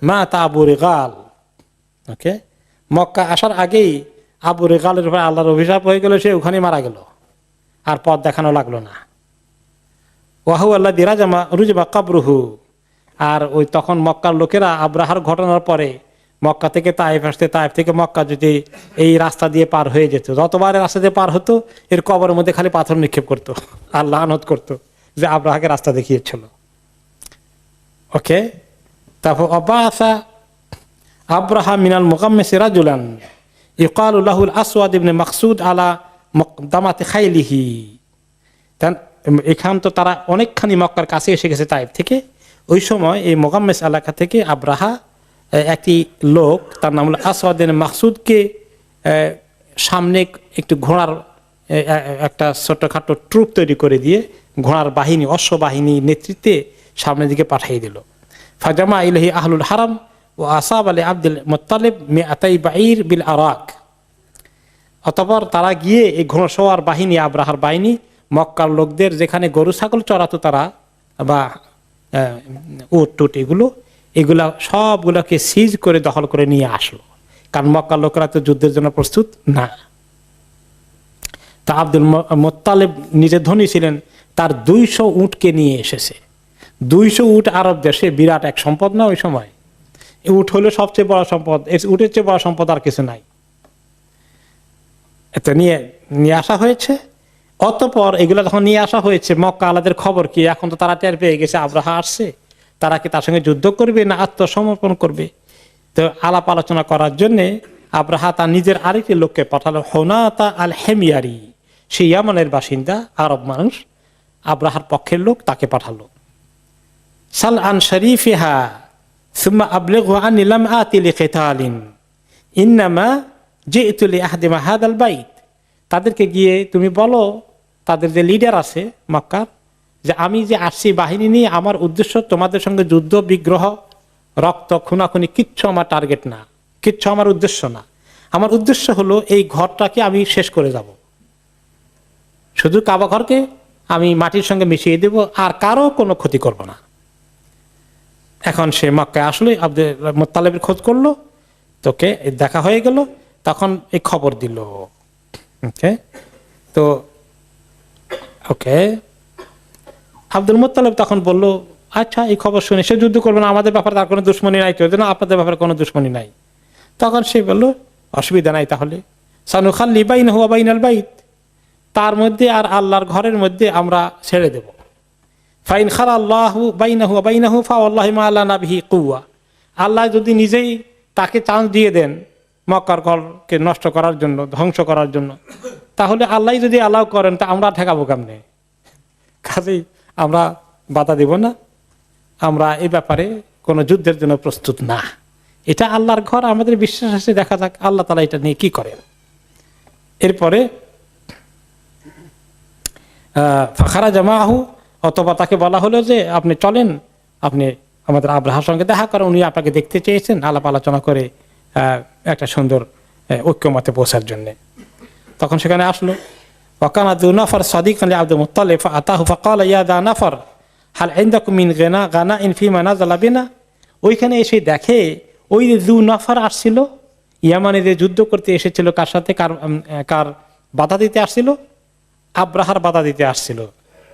S1: মাতা আবু রিগাল। ওকে, মক্কা আসার আগেই আবু রিগালের উপর আল্লাহর অভিশাপ হয়ে গেল, সে ওখানে মারা গেল, আর পথ দেখানো লাগলো না। ওয়াহু আল্লাযী রুজিবা কবরুহু, আর ওই তখন মক্কার লোকেরা আব্রাহার ঘটনার পরে মক্কা থেকে তায়েফ আসতে, তায়েফ থেকে মক্কা যদি এই রাস্তা দিয়ে পার হয়ে যেত, যতবার রাস্তা দিয়ে পার হতো এর কবরের মধ্যে খালি পাথর নিক্ষেপ করতো আর লানত করতো যে আব্রাহাকে রাস্তা দেখিয়েছিল। ওকে, তারপর অবাসা আব্রাহা মিনাল মুগাম্মিস রাজুলান ইউকালু লাহুল আসওয়াদ ইবনে মাকসুদ আলা মুকদামাতি খাইলিহি। এখান তো তারা অনেকখানি মক্কার কাছে এসে গেছে তাইফ থেকে। ওই সময় এই মুগাম্মেস এলাকা থেকে আব্রাহা একটি লোক, তার নাম হলো আসওয়াদ মাকসুদকে সামনে একটু ঘোড়ার একটা ছোটখাটো ট্রুপ তৈরি করে দিয়ে ঘোড়ার বাহিনী, অশ্ববাহিনী নেতৃত্বে সামনের দিকে পাঠিয়ে দিল। ফাজামা ইলাইহি আহলুল হারাম ও আসাব আলী আব্দুল মুত্তালিব মিআতাই বাঈর বিল আরাক। অতঃপর তারা গিয়ে এই ঘোড়সওয়ার বাহিনী, আব্রাহার বাহিনী, মক্কার লোকদের যেখানে গরু ছাগল চড়াতো তারা বা উট টুট এগুলা সবগুলোকে সিজ করে দখল করে নিয়ে আসলো। কারণ মক্কার লোকেরা তো যুদ্ধের জন্য প্রস্তুত না। তা আব্দুল মুত্তালিব নিজে ধনী ছিলেন, তার 200 উটকে নিয়ে এসেছে। 200 উট আরব দেশে বিরাট এক সম্পদ না ওই সময়। উট হলো সবচেয়ে বড় সম্পদ, উটের চেয়ে বড় সম্পদ আর কিছু নাই। এত নিয়ে আসা হয়েছে। অতঃপর এগুলো যখন নিয়ে আসা হয়েছে, মক্কা আলাদের খবর কি? এখন তো তারা টের পেয়ে গেছে আব্রাহা আসছে, তারা কি তার সঙ্গে যুদ্ধ করবে না আত্মসমর্পণ করবে? তো আলাপ আলোচনা করার জন্যে আব্রাহা তার নিজের আরেকটি লোককে পাঠালো, হুনাতা আল হেমিয়ারি, সে ইয়ামানের বাসিন্দা, আরব মানুষ, আব্রাহার পক্ষের লোক, তাকে পাঠালো। সাল আন শরীফিহা সুম্মা আবলিগহু আন্নী লাম আতি লিকিতালিন ইন্নামা জিতু লিআহদিমা হাদাল বাইত। তাদেরকে গিয়ে তুমি বলো, তাদের যে লিডার আছে মক্কার, যে আমি যে আসছি বাহিনী নিয়ে, আমার উদ্দেশ্য তোমাদের সঙ্গে যুদ্ধ, বিগ্রহ, রক্ত, খুনাখুনি কিচ্ছু আমার টার্গেট না, কিচ্ছু আমার উদ্দেশ্য না। আমার উদ্দেশ্য হলো এই ঘরটাকে আমি শেষ করে যাব, শুধু কাবা ঘরকে আমি মাটির সঙ্গে মিশিয়ে দেব, আর কারো কোনো ক্ষতি করব না। এখন সে মক্কায় আসলে আব্দুল মুত্তালিবের খোঁজ করলো, তোকে দেখা হয়ে গেল, তখন এই খবর দিল। ওকে, তো ওকে আব্দুল মুত্তালিব তখন বলল, আচ্ছা এই খবর শুনে সে যুদ্ধ করবে না, আমাদের ব্যাপারে তার কোনো দুশ্মনী নাই, তো না আপনাদের ব্যাপারে কোনো দুশ্মনী নাই। তখন সে বলল, অসুবিধা নাই, তাহলে সানুখাল্লি বাইনাহু ওয়া বাইনাল বাইত, তার মধ্যে আর আল্লাহর ঘরের মধ্যে আমরা ছেড়ে দেব। ফাইন খালাল্লাহু বাইনাহু ওয়া বাইনাহু ফাওয়াল্লাহি মা লানা বিহি কুওয়া। আল্লাহ যদি নিজেই তাকে চান্স দিয়ে দেন মক্কার ঘরকে নষ্ট করার জন্য, ধ্বংস করার জন্য, তাহলে আল্লাহ যদি অ্যালাউ করেন তা আমরা ঠেকাবো কেমনে? কাজেই আমরা বাধা দেব না, আমরা এই ব্যাপারে কোনো যুদ্ধের জন্য প্রস্তুত না। এটা আল্লাহর ঘর, আমাদের বিশ্বাস আছে, দেখা যাক আল্লাহ তাআলা এটা নিয়ে কি করেন। এরপরে ফাখারা জামাহু, অথবা তাকে বলা হলো যে আপনি চলেন, আপনি আমাদের আব্রাহার সঙ্গে দেখা করেন, উনি আপনাকে দেখতে চেয়েছেন, আলাপ আলোচনা করে একটা সুন্দর ঐক্যমতে পৌঁছার জন্য। তখন সেখানে আসলো। ওয়াকানা যু নফর সাদিকান লিআবদুল মুত্তালিব ফাআতাহু ফাকালা ইয়া যা নফর হাল ইনদাকুম মিন গানাইন ফিমা নাযালা বিনা। ওইখানে এসে দেখে ওই যু নফর আসছিল, ইয়ামানে যে যুদ্ধ করতে এসেছিল, কার সাথে, কার বাধা দিতে আসছিল? আব্রাহার বাধা দিতে আসছিল,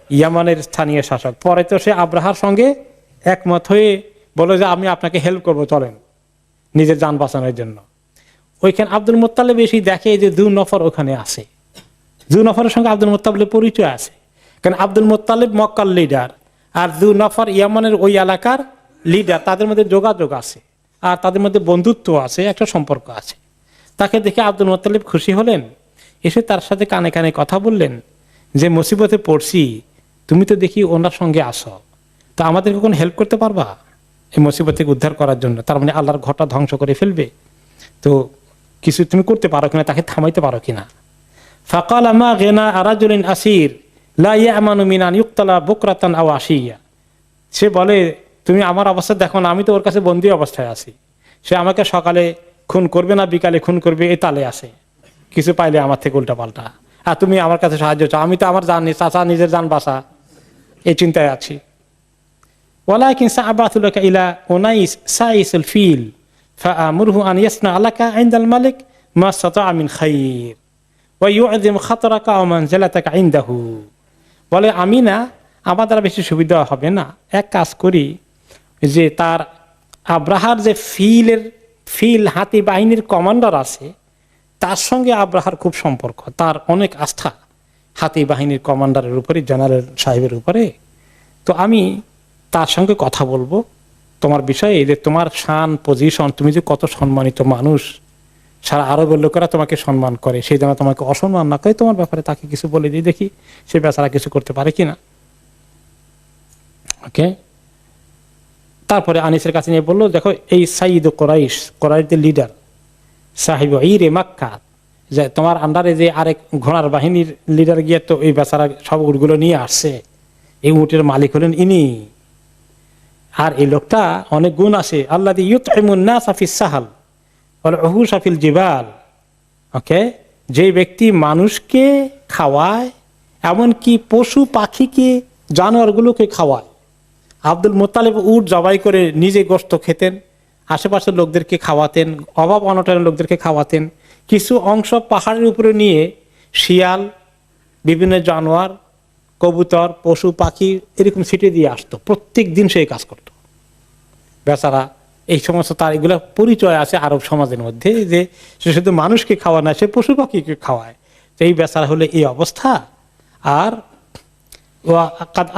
S1: ইয়ামানের স্থানীয় শাসক। পরে তো সে আব্রাহার সঙ্গে একমত হয়ে বলে যে আমি আপনাকে হেল্প করবো, চলেন, নিজের যান বাঁচানোর জন্য। ওইখানে আব্দুল মুত্তালিব এসে দেখে যে যু নফর ওখানে আছে, যু নফরের সঙ্গে আব্দুল মুত্তালিবের পরিচয় আছে, কারণ আব্দুল মুত্তালিব মক্কার লিডার, আর যু নফর ইয়ামানের ওই এলাকার লিডার, তাদের মধ্যে যোগাযোগ আছে, আর তাদের মধ্যে বন্ধুত্ব আছে, একটা সম্পর্ক আছে। তাকে দেখে আব্দুল মুত্তালিব খুশি হলেন, এসে তার সাথে কানে কানে কথা বললেন যে মুসিবতে পড়ছি, তুমি তো দেখি ওনার সঙ্গে আসো, তা আমাদেরকে কোনো হেল্প করতে পারবা এই মুসিবত থেকে উদ্ধার করার জন্য? তার মানে আল্লাহর ঘরটা ধ্বংস করে ফেলবে, তো কিছু তুমি করতে পারো কিনা, তাকে থামাইতে পারো কিনা? ফাকালা মা গিনা রাজুলিন আসির লা ইয়ামানু মিন আন ইউক্তালা বুকরাতান আও আশিয়া। সে বলে, তুমি আমার অবস্থা দেখো না, আমি তো ওর কাছে বন্দী অবস্থায় আছি, সে আমাকে সকালে খুন করবে না বিকালে খুন করবে, এই তালে আছে, কিছু পাইলে আমার থেকে উল্টা পাল্টা, আর তুমি আমার কাছে সাহায্য চাও, আমি তো আমার জান চাচা নিজের জান বাঁচা, এই চিন্তায় আছি। ওয়ালাকিন সাআবাতু লাকা ইলা উনাইস সাইসুল ফিল ফাআমুরহু আন ইয়াসনা আলাকা ইনদাল মালিক মা সাতা'a মিন খাইর ওয়া ইউ'যিম খাতরাকা ওয়া মানজিলাতাকা ইনদাহু। বলে, আমি না, আমার দ্বারা বেশি সুবিধা হবে না, এক কাজ করি, যে তার আব্রাহার যে ফিল হাতি বাহিনীর কমান্ডার আছে, তার সঙ্গে আব্রাহার খুব সম্পর্ক, তার অনেক আস্থা হাতি বাহিনীর কমান্ডারের উপরে, জেনারেল সাহেবের উপরে, তো আমি তার সঙ্গে কথা বলবো তোমার বিষয়ে, যে তোমার শান পজিশন, তুমি যে কত সম্মানিত মানুষ, সারা আরবের লোকেরা তোমাকে সম্মান করে, সেই জন্য তোমাকে অসম্মান না করে তোমার ব্যাপারে তাকে কিছু বলে দিই, দেখি সে বেচারা কিছু করতে পারে কিনা। ওকে, তারপরে আনিসের কাছে নিয়ে বললো, দেখো এই সাইয়্যিদ কোরাইশ, কোরাইশদের লিডার, সাহিব ইরে মাক্কা, যে তোমার আন্ডারে যে আরেক ঘোড়ার বাহিনীর লিডার গিয়ে তো এই বেচারা সব উটগুলো নিয়ে আসছে, এই উটের মালিক হলেন ইনি। আর এই লোকটা অনেক গুণ আছে, আল্লাযী ইউতঈমুন নাসা ফিস সাহাল ওয়াল উহুশা ফিল জিবাল। ওকে, যে ব্যক্তি মানুষকে খাওয়ায়, এমনকি পশু পাখিকে, জানোয়ারগুলোকে খাওয়ায়। আব্দুল মুত্তালিব উট জবাই করে নিজে গোশত খেতেন, আশেপাশের লোকদেরকে খাওয়াতেন, অভাব অনটনের লোকদেরকে খাওয়াতেন। কিছু অংশ পাহাড়ের উপরে নিয়ে শিয়াল, বিভিন্ন জানোয়ার, কবুতর, পশু পাখি এরকম ছিটিয়ে দিয়ে আসতো। প্রত্যেক দিন সেই কাজ করত বেচারা। এই সমস্ত তার এগুলো পরিচয় আছে আরব সমাজের মধ্যে, যে সে শুধু মানুষকে খাওয়া না, সে পশু পাখিকে খাওয়ায়। তো এই বেচারা হলে এই অবস্থা। আর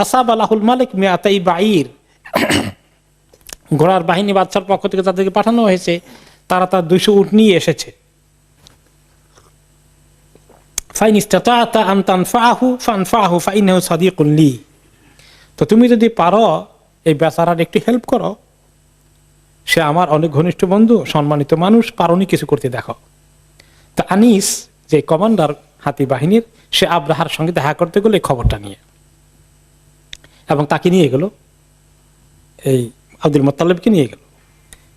S1: আসাব আলাহুল মালিক মিয়াতাই বাইর, ঘোড়ার বাহিনী বাদশার পক্ষ থেকে তাদেরকে পাঠানো হয়েছে, তারা তার 200 উট নিয়ে এসেছে। তো তুমি যদি পারো এই বেচারার একটু হেল্প করো, সে আমার অনেক ঘনিষ্ঠ বন্ধু, সম্মানিত মানুষ, পারোনি কিছু করতে দেখো। তা আনিস যে কমান্ডার হাতি বাহিনীর, সে আব্রাহার সঙ্গে দেখা করতে গেলে খবরটা নিয়ে, এবং তাকে নিয়ে গেল, এই আব্দুল মুত্তালিবকে নিয়ে গেল।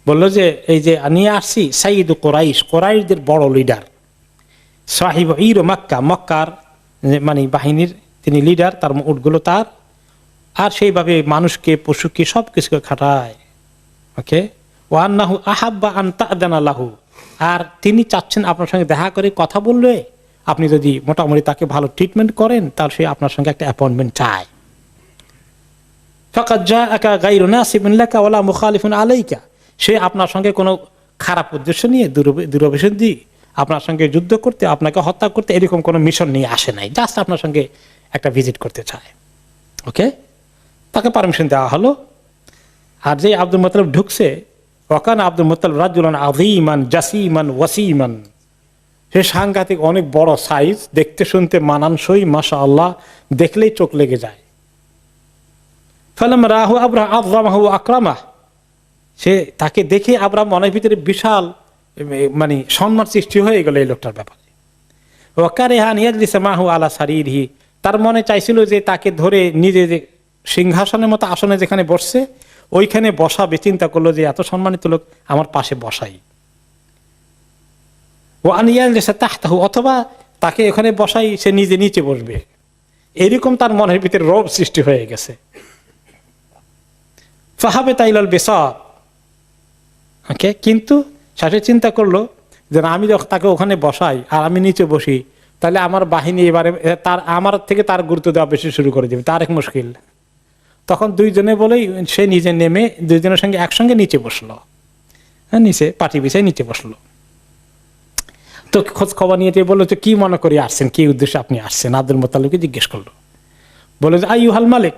S1: বললো যে এই যে নিয়ে আসছি সাইয়্যিদ কোরাইশ, কোরাইশদের বড় লিডার, সাহিব ইর মক্কা, মক্কার মানে বাহিনীর তিনি লিডার, তার উটগুলো তার, আর সেইভাবে মানুষকে পশুকে সব কিছুকে খাটায়। ওকে, ওয়ান্নাহু আহাব্বা আন তা'দানা লাহু, আর তিনি চাচ্ছেন আপনার সঙ্গে দেখা করে কথা বললে আপনি যদি মোটামুটি তাকে ভালো ট্রিটমেন্ট করেন, তাহলে সে আপনার সঙ্গে একটা অ্যাপয়েন্টমেন্ট চায়। ফাকাদ জাআকা গায়রু নাসিবিন লাকা ওয়ালা মুখালিফুন আলাইকা, সে আপনার সঙ্গে কোনো খারাপ উদ্দেশ্য নিয়ে, দুরভিসন্ধি আপনার সঙ্গে যুদ্ধ করতে, আপনাকে হত্যা করতে, এরকম কোনো মিশন নিয়ে আসে নাই, জাস্ট আপনার সঙ্গে একটা ভিজিট করতে চায়। ওকে, তাকে পারমিশন দেওয়া হলো। আর যে আব্দুল মুত্তালিব ঢুকছে, ওয়াকানা আব্দুল মুত্তালিব রাজুলান আযীমান জাসীমান ওয়াসীমান, সে সাংঘাতিক অনেক বড় সাইজ, দেখতে শুনতে মানানসই, মাশাআল্লাহ, দেখলেই চোখ লেগে যায়। ফালাম্মা রাহু আবরাহা আযযামাহু ওয়া আকরামাহ, সে তাকে দেখে আবরাম মনের ভিতরে বিশাল মানে সম্মান সৃষ্টি হয়ে গেল এই লোকটার ব্যাপারে। ওয়া কারিহা আন ইয়াজলিসা মাহু আলা সারিরিহি, তার মনে চাইছিল যে তাকে ধরে নিজে যে সিংহাসনের মতো আসনে যেখানে বসছে ওইখানে বসাবে, চিন্তা করলো যে এত সম্মানিত লোক আমার পাশে বসাই। ও আন ইয়াজলিসা তাহতাহু, অথবা তাকে এখানে বসাই, সে নিজে নিচে বসবে, এরকম তার মনের ভিতরে রোব সৃষ্টি হয়ে গেছে। ফাহাবে তাইলাল বিসাত, ওকে, কিন্তু শেষে চিন্তা করলো যে আমি তাকে ওখানে বসাই আর আমি নিচে বসি, তাহলে আমার বাহিনী এবারে তার আমার থেকে তার গুরুত্ব দেওয়া বেশি শুরু করে দেবে, তার এক মুশকিল। তখন দুইজনে বলেই সে নিজে নেমে দুইজনের সঙ্গে একসঙ্গে নিচে বসলো, নিচে পাটি বিছায় নিচে বসলো। তো খোঁজ খবর নিয়ে বললো যে কি মনে করে আসছেন, কি উদ্দেশ্যে আপনি আসছেন? আব্দুল মুত্তালিবকে জিজ্ঞেস করলো, বলে যে আইয়ুহাল মালিক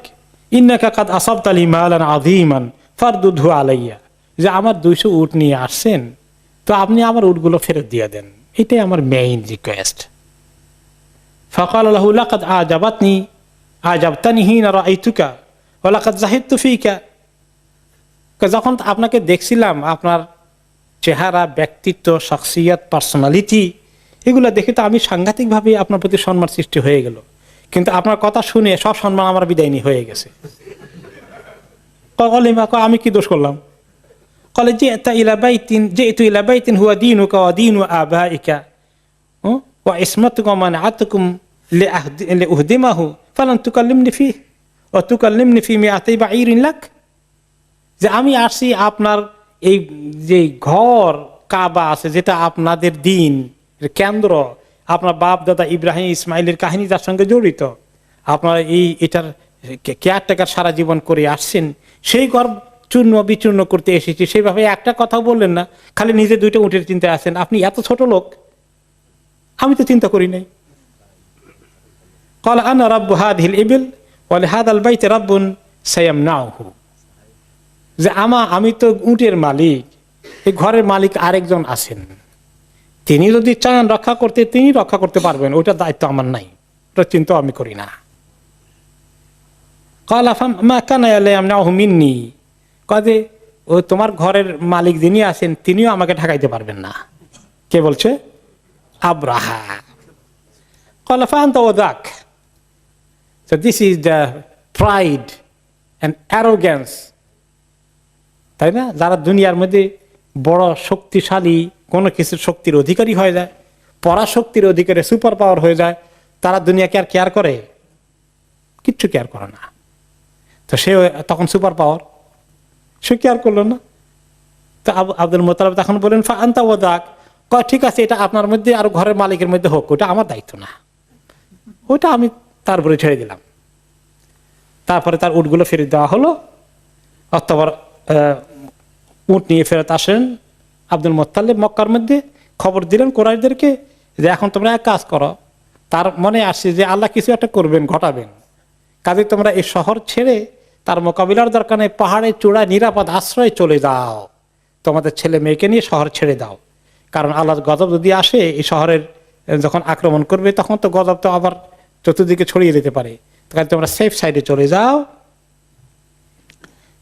S1: ইন্নাকা কাদ আসাবতালি মালান আযীমান ফারদুদহু আলাইয়া, যে আমার 200 উট নিয়ে আসছেন, তো আপনি আমার উটগুলো ফেরত দিয়ে দেন, এটাই আমার মেইন রিকোয়েস্ট। ফাকাল লাহু লাকাদ আজাবতানি হিনা রাআইতুকা ওয়া লাকাদ যাহিদতু ফিকা, যখন আপনাকে দেখছিলাম, আপনার চেহারা, ব্যক্তিত্ব, শখসিয়ত, পার্সোনালিটি, এগুলো দেখে তো আমি সাংঘাতিকভাবে আপনার প্রতি সম্মান সৃষ্টি হয়ে গেল, কিন্তু আপনার কথা শুনে সব সম্মান আমার বিদায় নিয়ে হয়ে গেছে। আমি কি দোষ করলাম? قال جئت إلى بيت هو دينك ودين آبائك وعصمتك ومنعتكم لأهدمه فلن تكلمني فيه وتكلمني في 200 بعير لك, যে আমি আসছি আপনার এই যে ঘর কাবা আছে, যেটা আপনাদের দিন কেন্দ্র, আপনার বাপ দাদা ইব্রাহিম ইসমাইলের কাহিনী যার সঙ্গে জড়িত, আপনারা এটার কেয়ারটেকার সারা জীবন করে আসছেন, সেই ঘর চূর্ণ বিচূর্ণ করতে এসেছি, সেইভাবে একটা কথা বললেন না, খালি নিজে 2টা উটের চিন্তায় আছেন। আপনি এত ছোট লোক, আমি তো চিন্তা করি নাই। قال انا رب هذه الابل ولهذا البيت رب سيمنعه, যে আমি তো উটের মালিক, এই ঘরের মালিক আরেকজন আছেন, তিনি যদি চান রক্ষা করতে, তিনি রক্ষা করতে পারবেন, ওইটা দায়িত্ব আমার নাই, ওটা চিন্তা আমি করি না। কাজে ও তোমার ঘরের মালিক যিনি আছেন তিনিও আমাকে ঠেকাইতে পারবেন না। কে বলছে? Abraha. So this is the pride and arrogance, তাই না? যারা দুনিয়ার মধ্যে বড় শক্তিশালী কোনো কিছুর শক্তির অধিকারী হয়ে যায়, পরাশক্তির অধিকারে সুপার পাওয়ার হয়ে যায়, তারা দুনিয়াকে আর কেয়ার করে? কিচ্ছু কেয়ার করে না। তো সে তখন সুপার পাওয়ার, সে কেয়ার করলো না। তো আব্দুল মুত্তালিব তখন বলেন ফাআন্তা ওয়াদাক, ঠিক আছে এটা আপনার মধ্যে আর ঘরের মালিকের মধ্যে হোক, ওটা আমার দায়িত্ব না, ওটা আমি তার উপরে ছেড়ে দিলাম। তারপরে তার উটগুলো ফেরত দেওয়া হলো। অতঃপর উট নিয়ে ফেরত আসেন আব্দুল মুত্তালিব মক্কার মধ্যে, খবর দিলেন কুরাইশদেরকে যে এখন তোমরা এক কাজ করো। তার মনে আসছে যে আল্লাহ কিছু একটা করবেন, ঘটাবেন, কাজে তোমরা এই শহর ছেড়ে তার মোকাবিলার দরকার নেই, পাহাড়ের চূড়ায় নিরাপদ আশ্রয়ে চলে যাও, তোমাদের ছেলে মেয়েকে নিয়ে শহর ছেড়ে দাও। কারণ আল্লাহর গজব যদি আসে এই শহরের যখন আক্রমণ করবে, তখন তো গজব তো আবার চতুর্দিকে ছড়িয়ে যেতে পারে, কাজে তোমরা সেফ সাইডে চলে যাও।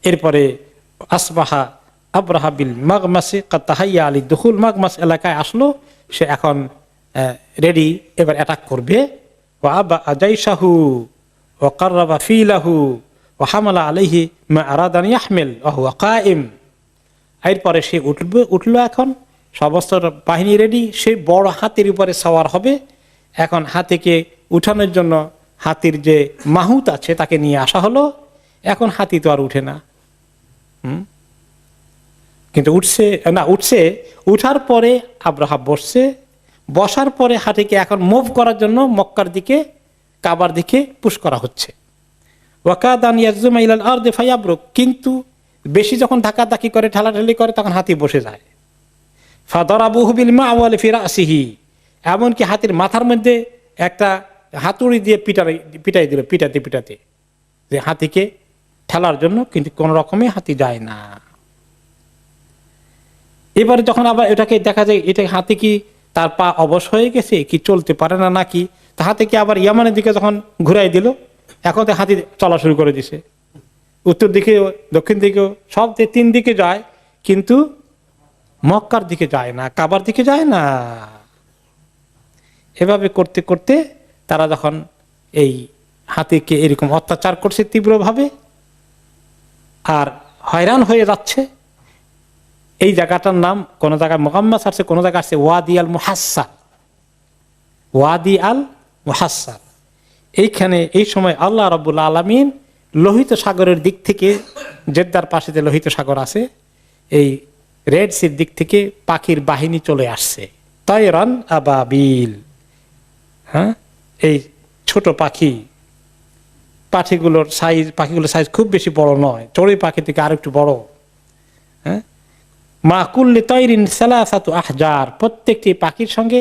S1: এরপরে আসবাহা আবরাহা বিল মাগমাসি কাদ তাহাইয়া আলী দুখুল, মাগমাস এলাকায় আসলো, সে এখন রেডি, এবার অ্যাটাক করবে। ওয়া আবা আজাইশাহু ওয়া কাররাবা ফিলাহু ওয়া হামালা আলাইহি মা আরাদা আন ইয়াহমিল ওয়া হুয়া কায়েম। এরপরে সে উঠলো, এখন সমস্ত বাহিনী রেডি, সে বড় হাতির উপরে সওয়ার হবে। এখন হাতিকে উঠানোর জন্য হাতির যে মাহুত আছে তাকে নিয়ে আসা হলো। এখন হাতি তো আর উঠে না, কিন্তু উঠছে। উঠার পরে আব্রাহা বসছে, বসার পরে হাতিকে এখন মুভ করার জন্য মক্কার দিকে, কাবার দিকে পুশ করা হচ্ছে। ওয়াকাদান ইয়াজুমা ইলাল আরদি ফায়াবরুক, কিন্তু বেশি যখন ধাক্কাধাক্কি করে, ঠেলাঠেলি করে, তখন হাতি বসে যায়। ফাদারাবুহু বিল মাওয়ালি ফি রাসিহি, এমনকি হাতির মাথার মধ্যে একটা হাতুড়ি দিয়ে পিটাই দিল, পিটাতে যে হাতিকে ঠেলার জন্য, কিন্তু কোন রকমে হাতি যায় না। এবারে যখন আবার এটাকে দেখা যায়, এটা হাতি কি তার পা অবশ হয়ে গেছে, কি চলতে পারে না নাকি, তা হাতিকে আবার ইয়ামানের দিকে যখন ঘুরাই দিল, এখন তো হাতি চলা শুরু করে দিছে, উত্তর দিকে দক্ষিণ দিকেও, সব 3 দিকে যায়, কিন্তু মক্কার দিকে যায় না, কাবার দিকে যায় না। এভাবে করতে করতে তারা যখন এই হাতিকে এরকম অত্যাচার করছে তীব্রভাবে আর হয়রান হয়ে যাচ্ছে, এই জায়গাটার নাম কোন জায়গায় মুহাম্মাস আছে, কোন জায়গায় আছে ওয়াদি আল মুহাসসার। ওয়াদি আল মুহাসসার, এইখানে এই সময় আল্লাহ রাব্বুল আলামিন লোহিত সাগরের দিক থেকে, জেদ্দার পাশে যে লোহিত সাগর আছে, এই রেড সির দিক থেকে পাখির বাহিনী চলে আসছে, তায়রান আবাবিল। হ্যাঁ, এই ছোট পাখিগুলোর সাইজ খুব বেশি বড় নয়, চড়ুই পাখি থেকে আরেকটু বড়। হ্যাঁ, মা কুল্লি তাইরিন সালাসাতু আহজার, প্রত্যেকটি পাখির সঙ্গে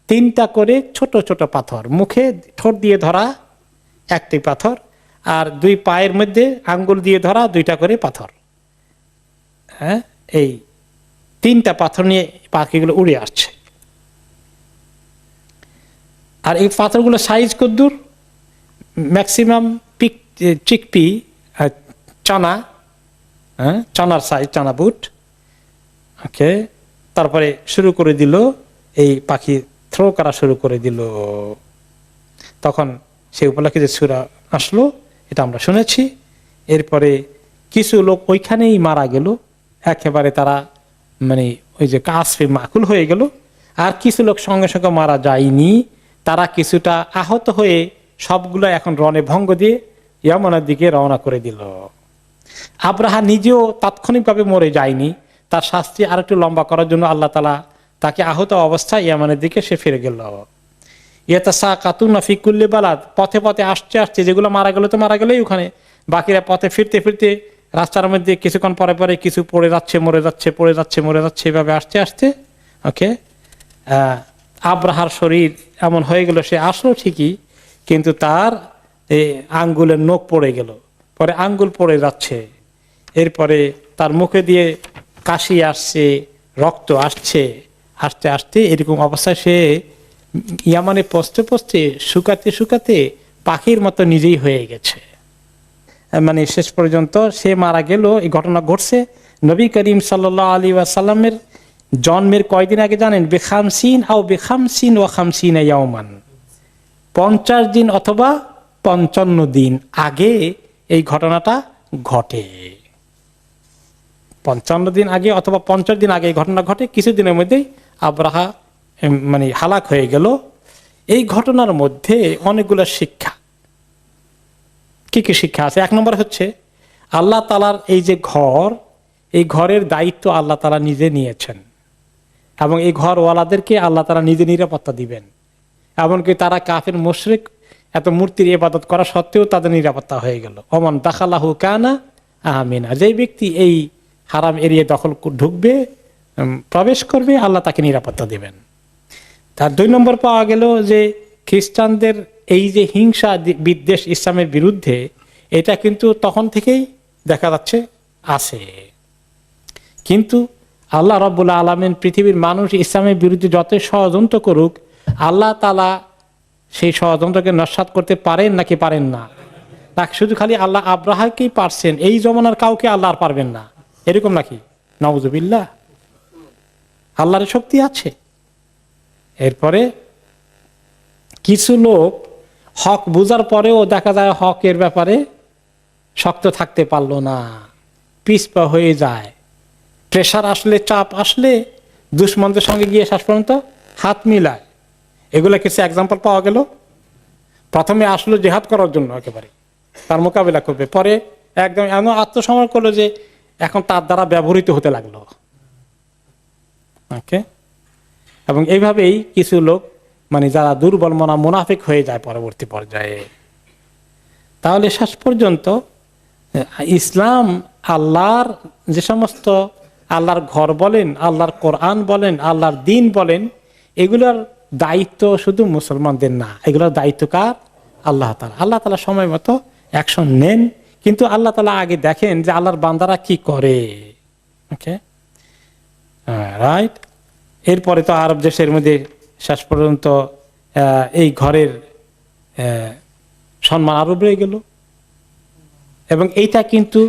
S1: 3টা করে ছোট ছোট পাথর, মুখে ঠোঁট দিয়ে ধরা 1টি পাথর, আর 2 পায়ের মধ্যে আঙ্গুল দিয়ে ধরা 2টা করে পাথর। হ্যাঁ, এই 3টা পাথর নিয়ে পাখিগুলো উড়ে আসছে। আর এই পাথরগুলো সাইজ কদ্দুর, ম্যাক্সিমাম চিকপি, চানা, হ্যাঁ, চানার সাইজ, চানা বুট। ওকে, তারপরে শুরু করে দিল, এই পাখি থ্রো করা শুরু করে দিল। তখন সেই উপলক্ষে যে সূরা আসলো, এটা আমরা শুনেছি। এরপরে কিছু লোক ওইখানেই মারা গেল, একেবারে তারা মানে ওই যে কাসফে মাকুল হয়ে গেল। আর কিছু লোক সঙ্গে সঙ্গে মারা যায়নি, তারা কিছুটা আহত হয়ে সবগুলো এখন রণে ভঙ্গ দিয়ে ইয়ামানের দিকে রওনা করে দিল। আব্রাহা নিজেও তাৎক্ষণিকভাবে মরে যায়নি, তার শাস্তি আর একটু লম্বা করার জন্য আল্লাহ তাআলা তাকে আহত অবস্থায় ইয়ামানের দিকে সে ফিরে গেল। ইয়াতাসাকাতুনা ফি কুল্লি বালাদ, পথে পথে আসতে আসতে, যেগুলো মারা গেল তো মারা গেলেই ওখানে, বাকিরা পথে ফিরতে ফিরতে রাস্তার মধ্যে কিছুক্ষণ পরে পরে কিছু পড়ে যাচ্ছে, মরে যাচ্ছে, পড়ে যাচ্ছে, মরে যাচ্ছে, এভাবে আসতে আসতে ওকে আব্রাহার শরীর এমন হয়ে গেল, সে আসলো ঠিকই, কিন্তু তার আঙ্গুলের নখ পড়ে গেল, পরে আঙ্গুল পড়ে যাচ্ছে, এরপরে তার মুখে দিয়ে কাশি আসছে, রক্ত আসছে, আসতে আসতে এরকম অবস্থায় সে ইয়ামানে পৌঁছতে পৌঁছতে শুকাতে শুকাতে পাখির মতো নিজেই হয়ে গেছে। মানে শেষ পর্যন্ত সে মারা গেল। এই ঘটনা ঘটছে নবী করিম সাল্লাল্লাহু আলাইহি ওয়াসাল্লামের জন্মের কয়দিন আগে জানেন? বেখামসিন আও বেখামসিন ওয়া খামসিনা ইয়াওমান, 50 দিন অথবা 55 দিন আগে এই ঘটনাটা ঘটে। 55 দিন আগে অথবা 50 দিন আগে এই ঘটনা ঘটে। কিছুদিনের মধ্যেই আব্রাহা মানে হালাক হয়ে গেল। এই ঘটনার মধ্যে অনেকগুলো শিক্ষা। কি কি শিক্ষা আছে? 1 নম্বর হচ্ছে আল্লাহ তাআলার এই যে ঘর, এই ঘরের দায়িত্ব আল্লাহ তাআলা নিজে নিয়েছেন এবং এই ঘরওয়ালাদেরকে আল্লাহ তাআলা নিজে নিরাপত্তা দিবেন। এমনকি তারা কাফির মুশরিক, এত মূর্তির ইবাদত করা সত্ত্বেও তাদের নিরাপত্তা হয়ে গেল। ওমান দাখালাহু কানা আমিনা, যেই ব্যক্তি এই হারাম এরিয়া দখল ঢুকবে, প্রবেশ করবে, আল্লাহ তাকে নিরাপত্তা দিবেন। তার 2 নম্বর পাওয়া গেল যে খ্রিস্টানদের এই যে হিংসা বিদ্বেষ ইসলামের বিরুদ্ধে, এটা কিন্তু তখন থেকেই দেখা যাচ্ছে আছে। কিন্তু আল্লাহ রাব্বুল আলামিন পৃথিবীর মানুষ ইসলামের বিরুদ্ধে যত ষড়যন্ত্র করুক, আল্লাহ তাআলা সেই ষড়যন্ত্রকে নস্যাৎ করতে পারেন নাকি পারেন না? নাকি শুধু খালি আল্লাহ আব্রাহাকেই পারছেন, এই জমানার কাউকে আল্লাহ আর পারবেন না, এরকম নাকি? নাউজুবিল্লাহ। আল্লাহর শক্তি আছে। এরপরে কিছু লোক হক বুঝার পরেও দেখা যায় হকের ব্যাপারে শক্ত থাকতে পারলো না, পিছপা হয়ে যায়। প্রেশার আসলে, চাপ আসলে দুশ্মনদের সঙ্গে গিয়ে শেষ পর্যন্ত হাত মিলায়। এগুলো কিছু এক্সাম্পল পাওয়া গেল। প্রথমে আসলো জিহাদ করার জন্য, একেবারে তার মোকাবিলা করবে, পরে একদম এমন আত্মসমর্পণ করলো যে এখন তার দ্বারা ব্যবহৃত হতে লাগলো। ওকে। এবং এইভাবেই কিছু লোক মানে যারা দুর্বল মনা মুনাফিক হয়ে যায় পরবর্তী পর্যায়ে। তাহলে শেষ পর্যন্ত ইসলাম আল্লাহর যে সমস্ত আল্লাহর ঘর বলেন, আল্লাহর কোরআন বলেন, আল্লাহর দিন বলেন, এগুলোর দায়িত্ব শুধু মুসলমানদের না, এগুলোর দায়িত্ব কার? আল্লাহ তাআলা। আল্লাহ তাআলা সময় মতো অ্যাকশন নেন, কিন্তু আল্লাহ তাআলা আগে দেখেন যে আল্লাহর বান্দারা কি করে। ওকে, রাইট। এরপরে তো আরব দেশের মধ্যে শেষ পর্যন্ত এই ঘরের সম্মান আরো বেড়ে গেল। এবং এইটা কিন্তু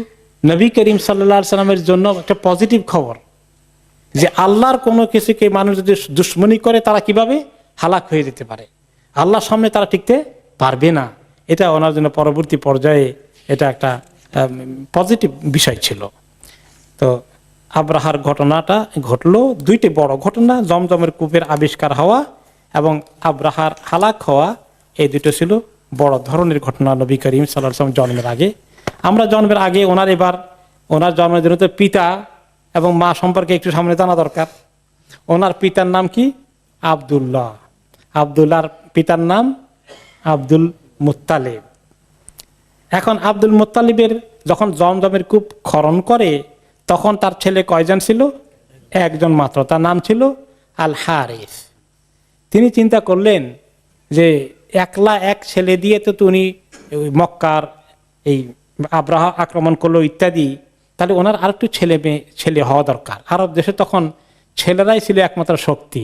S1: নবী করিম সাল্লাল্লাহু আলাইহি সাল্লামের জন্য একটা পজিটিভ খবর যে আল্লাহর কোনো কিছুকে মানুষ যদি দুশ্মনী করে তারা কিভাবে হালাক হয়ে যেতে পারে, আল্লাহর সামনে তারা টিকতে পারবে না। এটা ওনার জন্য পরবর্তী পর্যায়ে এটা একটা পজিটিভ বিষয় ছিল। তো আব্রাহার ঘটনাটা ঘটলো, 2টি বড় ঘটনা, জমজমের কূপের আবিষ্কার হওয়া এবং আব্রাহার হালাক হওয়া, এই 2টো ছিল বড় ধরনের ঘটনা নবী করিম সাল্লাল্লাহু আলাইহি ওয়াসাল্লাম জন্মের আগে। আমরা জন্মের আগে ওনার জন্মের জন্য তো পিতা এবং মা সম্পর্কে একটু সামনে জানা দরকার। ওনার পিতার নাম কি? আব্দুল্লাহ। আব্দুল্লাহর পিতার নাম আব্দুল মুত্তালিব। এখন আব্দুল মুত্তালিবের যখন জমজমের কূপ খনন করে তখন তার ছেলে কয়জন ছিল? 1 জন মাত্র, তার নাম ছিল আল হারিস। তিনি চিন্তা করলেন যে একলা এক ছেলে দিয়ে তো উনি মক্কার এই আব্রাহা আক্রমণ করলো ইত্যাদি, তাহলে ওনার আরেকটু ছেলে হওয়া দরকার। আরব দেশে তখন ছেলেরাই ছিল একমাত্র শক্তি,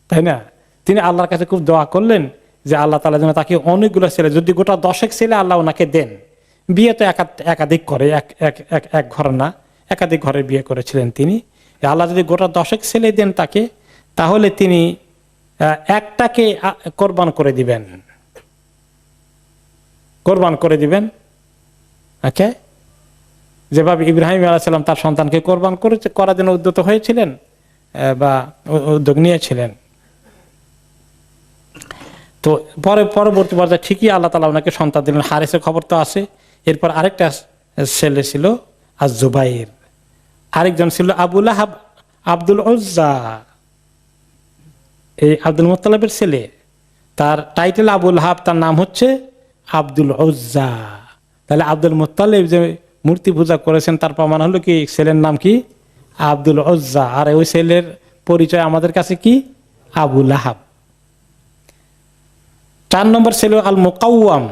S1: তাই না? তিনি আল্লাহর কাছে খুব দোয়া করলেন যে আল্লাহ তাআলা যেন তাকে অনেকগুলো ছেলে, যদি গোটা 10 ছেলে আল্লাহ ওনাকে দেন। বিয়ে তো একাধিক করে, এক ঘর না, একাধিক ঘরে বিয়ে করেছিলেন তিনি। আল্লাহ যদি গোটা 10 ছেলে দেন তাকে, তাহলে তিনি একটাকে কোরবান করে দিবেন। ওকে, যেভাবে ইব্রাহিম আলাইহিস সালাম তার সন্তানকে কোরবান করার জন্য উদ্যত হয়েছিলেন বা উদ্যোগ নিয়েছিলেন। তো পরবর্তী পর্যায়ে ঠিকই আল্লাহ তাআলা ওনাকে সন্তান দিলেন। হারিসের খবর তো আছে। এরপর আরেকটা ছেলে ছিল আজ-জুবাইর, আরেকজন ছিল আবু লাহাব, আব্দুল উজ্জা, এই আব্দুল মুত্তালিবের ছেলে। তার টাইটেল আবু লাহাব, তার নাম হচ্ছে আব্দুল উজ্জা। তাহলে আব্দুল মুত্তালিব যে মূর্তি পূজা করেছেন তার প্রমাণ হলো কি? ছেলের নাম কি? আব্দুল উজ্জা। আর ওই ছেলের পরিচয় আমাদের কাছে কি? আবু লাহাব। 4 নম্বর ছিল আল মুকাওয়াম,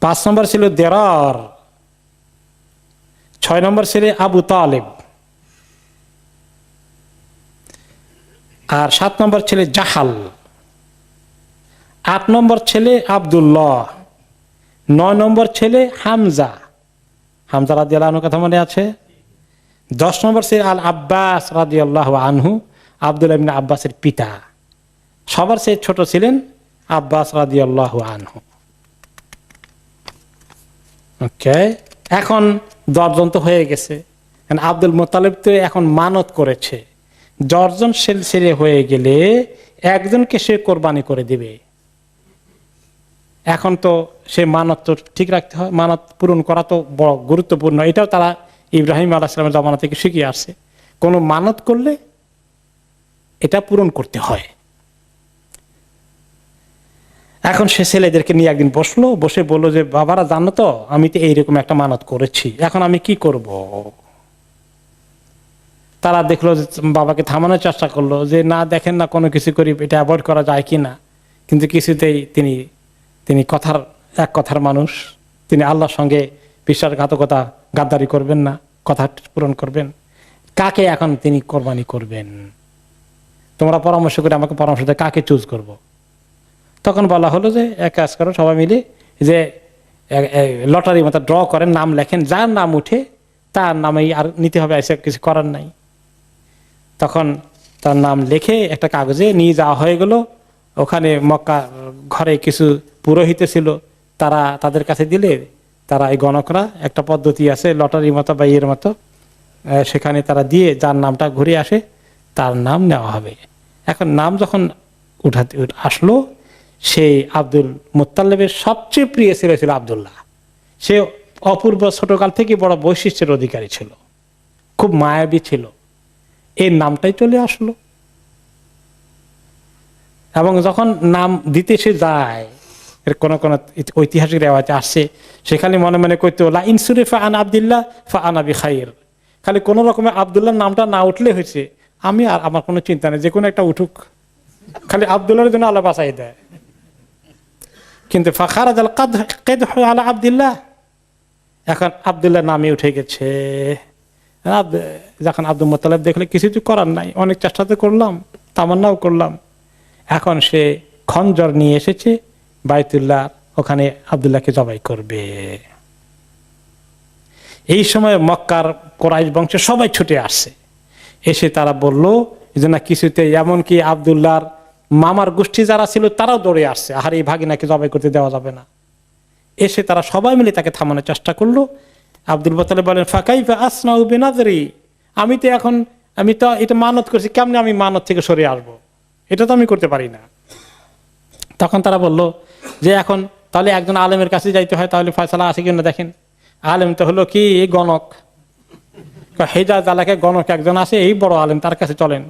S1: 5 নম্বর ছিল দেরার, 6 নম্বর ছিল আবু তালেব। আর 7 নম্বর ছেলে জাহাল, 8 নম্বর ছেলে আব্দুল্লাহ, 9 নম্বর ছেলে হামজা, হামজা রাদিয়াল্লাহু আনহু কথা মনে আছে। 10 নম্বর ছেলে আল আব্বাস রাদিয়াল্লাহু আনহু, আব্দুল্লাহ ইবনে আব্বাসের পিতা। সবার চেয়ে ছোট ছিলেন আব্বাস রাদিয়াল্লাহু আনহু। ওকে, এখন 10 জন তো হয়ে গেছে। আব্দুল মুত্তালিব তো এখন মানত করেছে, 10 জন ছেলে হয়ে গেলে একজনকে সে কোরবানি করে দিবে। এখন তো সে মানত তো ঠিক রাখতে হয়, মানত পূরণ করা তো বড় গুরুত্বপূর্ণ। এটাও তারা ইব্রাহিম আলাইহিস সালামের জামানা থেকে শিখে আসছে, কোনো মানত করলে এটা পূরণ করতে হয়। এখন সে ছেলেদেরকে নিয়ে একদিন বসে বললো যে বাবারা জানো তো আমি তো এইরকম একটা মানত করেছি, এখন আমি কি করব। তারা দেখলো যে বাবাকে থামানোর চেষ্টা করলো যে না দেখেন না কোনো কিছু করি, এটা অ্যাভয়েড করা যায় কি না। কিন্তু কিছুতেই তিনি এক কথার মানুষ, তিনি আল্লাহর সঙ্গে বিশ্বাসঘাতকতা গাদ্দারি করবেন না, কথা পূরণ করবেন। কাকে এখন তিনি কোরবানি করবেন, তোমরা পরামর্শ করে আমাকে পরামর্শ দেয় কাকে চুজ করব। তখন বলা হলো যে এক কাজ করো সবাই মিলে, যে লটারি মতো ড্র করেন, নাম লেখেন, যার নাম উঠে তার নামেই আর নিতে হবে, এসে কিছু করার নাই। তখন তার নাম লিখে একটা কাগজে নিয়ে যাওয়া হয়ে গেল। ওখানে মক্কা ঘরে কিছু পুরোহিত ছিল, তাদের কাছে দিলে তারা এই গণকরা একটা পদ্ধতি আছে লটারির মতো বা ইয়ের মতো, সেখানে তারা দিয়ে যার নামটা ঘুরে আসে তার নাম নেওয়া হবে। এখন নাম যখন আসলো, সেই আব্দুল মুত্তালিবের সবচেয়ে প্রিয় ছেলে ছিল আব্দুল্লাহ। সে অপূর্ব ছোটকাল থেকে বড় বৈশিষ্ট্যের অধিকারী ছিল, খুব মায়াবী ছিল, এর নামটাই চলে আসলো। এবং যখন নাম দিতে সে যায়, এর কোন কোন ঐতিহাসিক রেওয়াজে আসছে, সেখানে মনে মনে কইতো লা ইনসুরি ফা আন আব্দুল্লাহ ফা আনা বিখাইর, খালি কোন রকমের আব্দুল্লাহর নামটা না উঠলে হয়েছে, আমি আর আমার কোনো চিন্তা নেই, যে কোনো একটা উঠুক, খালি আব্দুল্লাহর জন্য আল্লাহ বাঁচাই দেয়। কিন্তু ফাখারাজ আল কাদহু আলা আব্দুল্লাহ, এখন আব্দুল্লাহ নামে উঠে গেছে। যখন আব্দুল মুত্তালিব দেখলে কিছু করার নাই, অনেক চেষ্টা তো করলাম, তামান্নাও করলাম, এখন সে খঞ্জর নিয়ে এসেছে বাইতুল্লাহ, ওখানে আব্দুল্লাহকে জবাই করবে। এই সময় মক্কার কোরাইশ বংশের সবাই ছুটে আসছে, এসে তারা বলল যে না কিছুতে, এমনকি আব্দুল্লাহর মামার গোষ্ঠী যারা ছিল তারাও দৌড়ে আসছে, আর এই ভাগিনাকে জবাই করতে দেওয়া যাবে না। এসে তারা সবাই মিলে তাকে থামানোর চেষ্টা করলো। আব্দুল মুত্তালিব বলেন ফাকাইফা আসনাউ বিনাযরি, আমি তো এটা মানত করছি, কেমনে আমি মানত থেকে সরে আসবো, এটা তো আমি করতে পারি না। তখন তারা বলল যে এখন তাহলে একজন আলেমের কাছে যাইতে হয়, তাহলে ফয়সালা আছে কিনা দেখেন। আলেম তো হলো কি গণক, হেজাজ এলাকায় গণক একজন আছে, এই বড় আলেম, তার কাছে চলেন।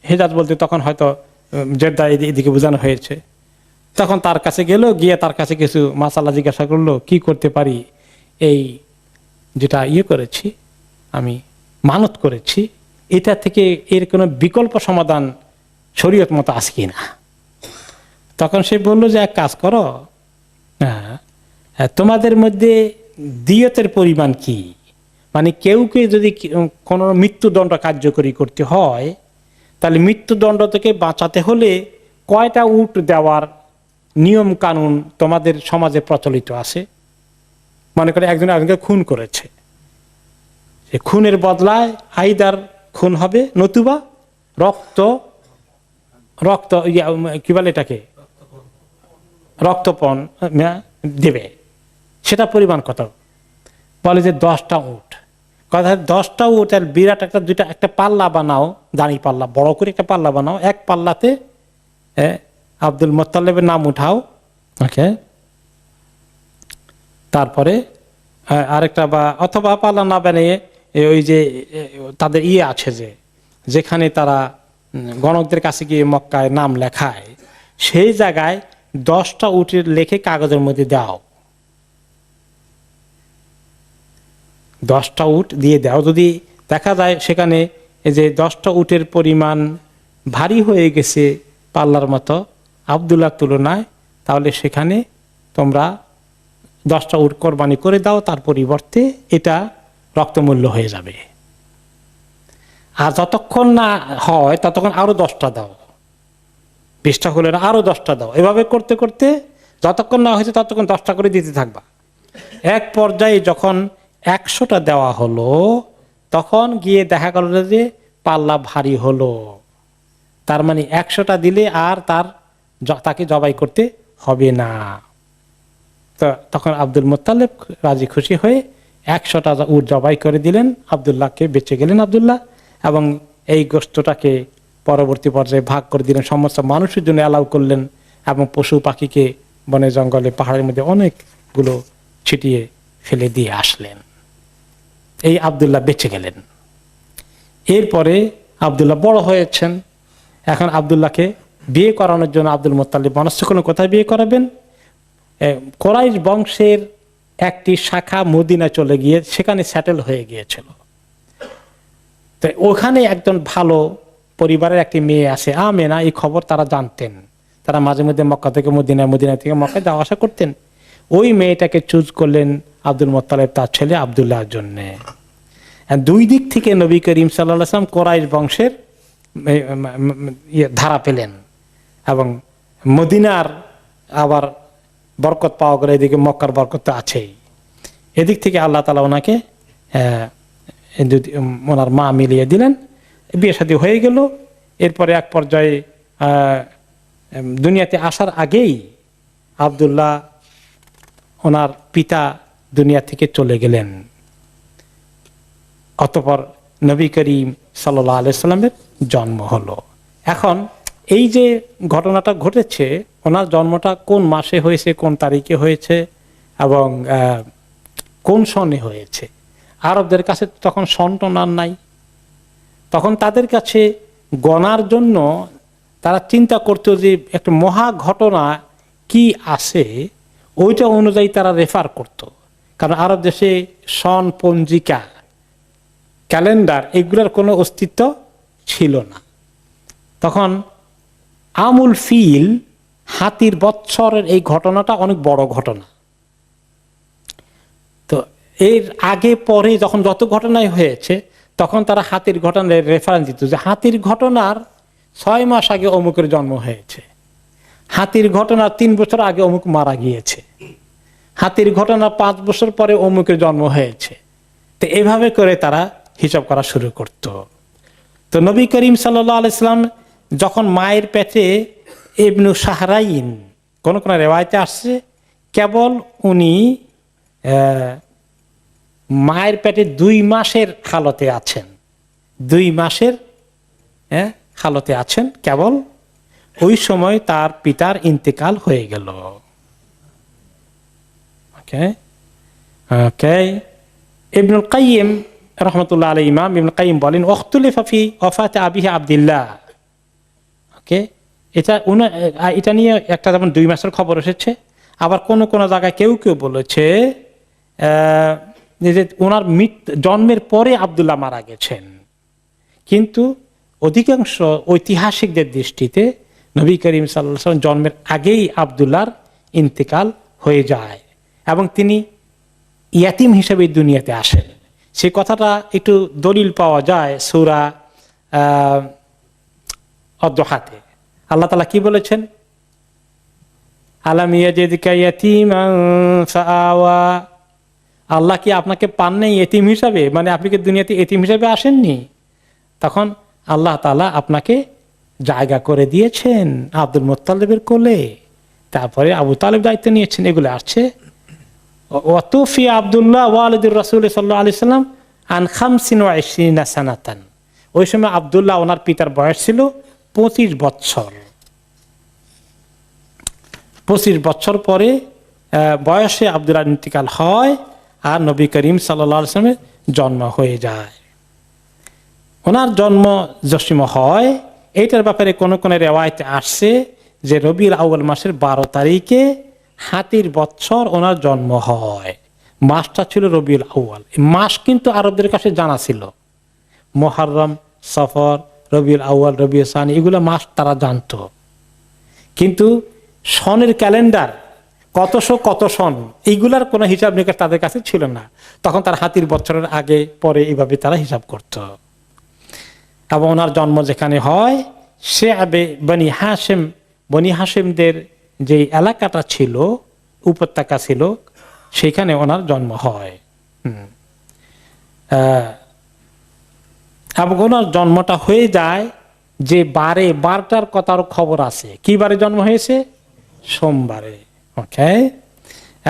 S1: হেজাজ বলতে তখন হয়তো জেদ্দা এদিকে বোঝানো হয়েছে। তখন তার কাছে গেল, গিয়ে তার কাছে কিছু মাসালা জিজ্ঞাসা করলো, কি করতে পারি, এই যেটা করেছি আমি মানত করেছি, এটা থেকে এর কোনো বিকল্প সমাধান শরীয়ত মতো আছে কিনা। তখন সে বলল যে এক কাজ করো, তোমাদের মধ্যে দিয়তের পরিমাণ কি, মানে কেউকে যদি কোনো মৃত্যুদণ্ড কার্যকরী করতে হয়, তাহলে মৃত্যুদণ্ড থেকে বাঁচাতে হলে কয়টা উট দেওয়ার নিয়ম কানুন তোমাদের সমাজে প্রচলিত আছে। মনে করে একজন একজনকে খুন করেছে, সে খুনের বদলায় আইদার খুন হবে, নতুবা রক্ত কি বলে এটাকে, রক্তপণ দেবে। সেটা পরিমাণ কত, বলে যে 10টা উট। কথা 10টা উট আর বিরাট একটা পাল্লা বানাও, দাঁড়ি পাল্লা, বড় করে একটা পাল্লা বানাও, এক পাল্লাতে আব্দুল মুত্তালিবের নাম উঠাও, ওকে, তারপরে আরেকটা বা অথবা পাল্লা না বানিয়ে ওই যে তাদের আছে যেখানে তারা গণকদের কাছে গিয়ে মক্কায় নাম লেখায়, সেই জায়গায় 10টা উটের লেখে কাগজের মধ্যে দাও, 10টা উট দিয়ে দাও। যদি দেখা যায় সেখানে এই যে 10টা উটের পরিমাণ ভারী হয়ে গেছে পাল্লার মতো আব্দুল্লাহর তুলনায়, তাহলে সেখানে তোমরা 10টা উট কোরবানি করে দাও, তার পরিবর্তে এটা রক্তমূল্য হয়ে যাবে। আর যতক্ষণ না হয় ততক্ষণ আরো 10টা দাও, 20টা হলে না আরো 10টা দাও। এভাবে করতে করতে যতক্ষণ না হয়েছে ততক্ষণ 10টা করে দিতে থাকবা। এক পর্যায়ে যখন 100টা দেওয়া হলো তখন গিয়ে দেখা গেল যে পাল্লা ভারী হলো। তার মানে 100টা দিলে আর তাকে জবাই করতে হবে না। তো তখন আব্দুল মুত্তালিব রাজি খুশি হয়ে 100টা উট জবাই করে দিলেন, আব্দুল্লাহকে বেঁচে গেলেন আব্দুল্লাহ, এবং এই গোশতটাকে পরবর্তী পর্যায়ে ভাগ করে দিলেন, সমস্ত মানুষের জন্য অ্যালাউ করলেন, এবং পশু পাখিকে বনে জঙ্গলে পাহাড়ের মধ্যে অনেকগুলো ছিটিয়ে ফেলে দিয়ে আসলেন। এই আব্দুল্লাহ বেঁচে গেলেন। এরপরে আব্দুল্লাহ বড় হয়েছেন। এখন আব্দুল্লাহকে বিয়ে করানোর জন্য আব্দুল মুত্তালিব মনস্থ করলেন কোথায় বিয়ে করাবেন। কুরাইশ বংশের একটি শাখা মদিনা চলে গিয়ে সেখানে সেটেল হয়ে গিয়েছিল। তো ওখানে একজন ভালো পরিবারের একটি মেয়ে আছে আমেনা, এই খবর তারা জানতেন। তারা মাঝে মধ্যে মক্কা থেকে মদিনা, মদিনা থেকে মক্কায় যাওয়া আসা করতেন। ওই মেয়েটাকে চুজ করলেন আব্দুল মুত্তালিব তার ছেলে আব্দুল্লাহর জন্য। দুই দিক থেকে নবী করিম সাল্লাল্লাহু আলাইহি ওয়াসাল্লাম কুরাইশ বংশের ধারা পেলেন, এবং মদিনার আবার বরকত পাওয়া গেলে এদিকে মক্কার বরকত তো আছেই। এদিক থেকে আল্লাহ তাআলা ওনাকে ওনার মা মিলিয়ে দিলেন, বিয়ে শাদী হয়ে গেল। এরপরে এক পর্যায়ে দুনিয়াতে আসার আগেই আব্দুল্লাহ ওনার পিতা দুনিয়া থেকে চলে গেলেন। অতঃপর নবী করিম সাল্লাল্লাহু আলাইহি সাল্লামের জন্ম হলো। এখন এই যে ঘটনাটা ঘটেছে, ওনার জন্মটা কোন মাসে হয়েছে, কোন তারিখে হয়েছে, এবং কোন সনে হয়েছে, আরবদের কাছে তখন সন টনার নাই। তখন তাদের কাছে গণার জন্য তারা চিন্তা করতো যে একটা মহা ঘটনা কি আছে, ওইটা অনুযায়ী তারা রেফার করত। কারণ আরব দেশে সন, পঞ্জিকা, ক্যালেন্ডার এগুলোর কোনো অস্তিত্ব ছিল না। তখন আমুল ফিল, হাতির বৎসরের এই ঘটনাটা অনেক বড় ঘটনা। তো এর আগে পরে যখন যত ঘটনাই হয়েছে তখন তারা হাতির ঘটনার রেফারেন্স দিত, যে হাতির ঘটনার 6 মাস আগে অমুকের জন্ম হয়েছে, হাতির ঘটনার 3 বছর আগে অমুক মারা গিয়েছে, হাতির ঘটনা 5 বছর পরে অমুকের জন্ম হয়েছে। তো এভাবে করে তারা হিসাব করা শুরু করত। তো নবী করিম সাল্লাল্লাহু আলাইহি সাল্লাম যখন মায়ের পেটে ইবনু শাহরাইন, কোন কোন রেওয়ায়েতে আসছে কেবল উনি মায়ের পেটে 2 মাসের হালতে আছেন, 2 মাসের হালতে আছেন কেবল, ওই সময় তার পিতার ইন্তেকাল হয়ে গেল। ওকে ওকে ইবনুল কাইয়িম রাহমাতুল্লাহ আলাইহি, ইমাম ইবনুল কাইয়িম বলেন ওয়াখতুলিফা ফি ওয়াফাতি আবিহি আব্দুল্লাহ। ওকে, এটা নিয়ে একটা যেমন 2 মাসের খবর এসেছে, আবার কোন কোন জায়গায় কেউ কেউ বলেছে যে ওনার জন্মের পরে আব্দুল্লাহ মারা গেছেন। কিন্তু অধিকাংশ ঐতিহাসিকদের দৃষ্টিতে নবী করিম সাল্লাল্লাহু আলাইহি ওয়াসাল্লাম জন্মের আগেই আব্দুল্লাহর ইন্তেকাল হয়ে যায়, এবং তিনি ইয়াতিম হিসেবে দুনিয়াতে আসেন। সে কথাটা একটু দলিল পাওয়া যায় সূরা আদ-দুহাতে। আল্লাহ তাআলা কি বলেছেন? আলাম ইয়াজিদকা ইয়াতীমান ফাআওয়া। আল্লাহ কি আপনাকে পান নাই এতিম হিসাবে, মানে আপনি কি দুনিয়াতে এতিম হিসাবে আসেননি? তখন আল্লাহ তাআলা আপনাকে জায়গা করে দিয়েছেন আব্দুল মুত্তালিবের কোলে, তারপরে আবু তালেব দায়িত্ব নিয়েছেন। এগুলো আসছে ওয়াতুফি আব্দুল্লাহ ওয়ালিদুর রাসূল সাল্লাল্লাহু আলাইহি সাল্লাম আন 25 সানাতান। ওই সময় আব্দুল্লাহ ওনার পিতার বয়স ছিল 25 বছর। 25 বছর পরে বয়সে আব্দুল্লাহ ইন্তিকাল হয়, আর নবী করিম সাল্লাল্লাহু আলাইহি সাল্লামের জন্ম হয়ে যায়। ওনার জন্ম জশ্ম হয়, এইটার ব্যাপারে কোন কোন রেওয়ায়েতে আসছে যে রবিউল আউয়াল মাসের 12 তারিখে হাতির বৎসর ওনার জন্ম হয়। মাসটা ছিল রবিউল আউয়াল। মাস কিন্তু আরবদের কাছে জানা ছিল, মুহররম, সফর, রবিউল আউয়াল, রবিউল সানি, এগুলো মাস তারা জানতো। কিন্তু সনের ক্যালেন্ডার কত সন, এইগুলার কোনো হিসাব নিকাশ তাদের কাছে ছিল না। তখন তার হাতির বৎসরের আগে পরে এইভাবে তারা হিসাব করত। এবং ওনার জন্ম যেখানে হয় সে আবে বনি হাসেমদের যে এলাকাটা ছিল, উপত্যকা ছিল, সেখানে ওনার জন্ম হয়। এবং ওনার জন্মটা হয়ে যায় যে বারটার কথার খবর আছে। কি বারে জন্ম হয়েছে? সোমবারে। ওকে,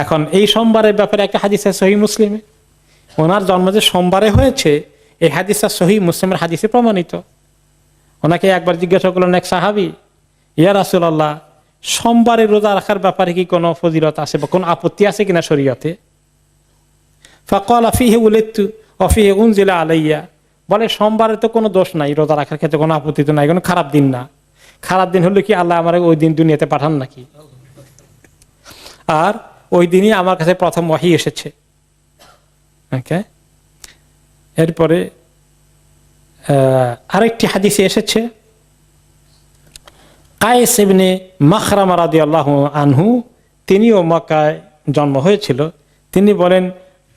S1: এখন এই সোমবারের ব্যাপারে একটা হাদিস আছে সহিহ মুসলিমে। ওনার জন্ম যে সোমবারে হয়েছে এই হাদিসটা সহিহ মুসলিমের হাদিসে প্রমাণিত। ওনাকে একবার জিজ্ঞাসা করলেন এক সাহাবী, ইয়া রাসূলুল্লাহ, সোমবারে রোজা রাখার ব্যাপারে কি কোনো ফজিলত আছে বা কোনো আপত্তি আছে কিনা শরীয়তে? ফাকালা ফীহি উলিদতু ওয়া ফীহি উনজিলা আলাইয়া। বলে সোমবারে তো কোনো দোষ নাই, রোজা রাখার ক্ষেত্রে কোনো আপত্তি তো নাই, কোনো খারাপ দিন না। খারাপ দিন হলে কি আল্লাহ আমার ওই দিন দুনিয়াতে পাঠান নাকি? আর ওই দিনই আমার কাছে প্রথম ওহী এসেছে। ওকে, এরপরে আরেকটি হাদিসে এসেছে, কায়েস ইবনে মাখরামা রাদিয়াল্লাহু আনহু, তিনিও মক্কায় জন্ম হয়েছিল। তিনি বলেন,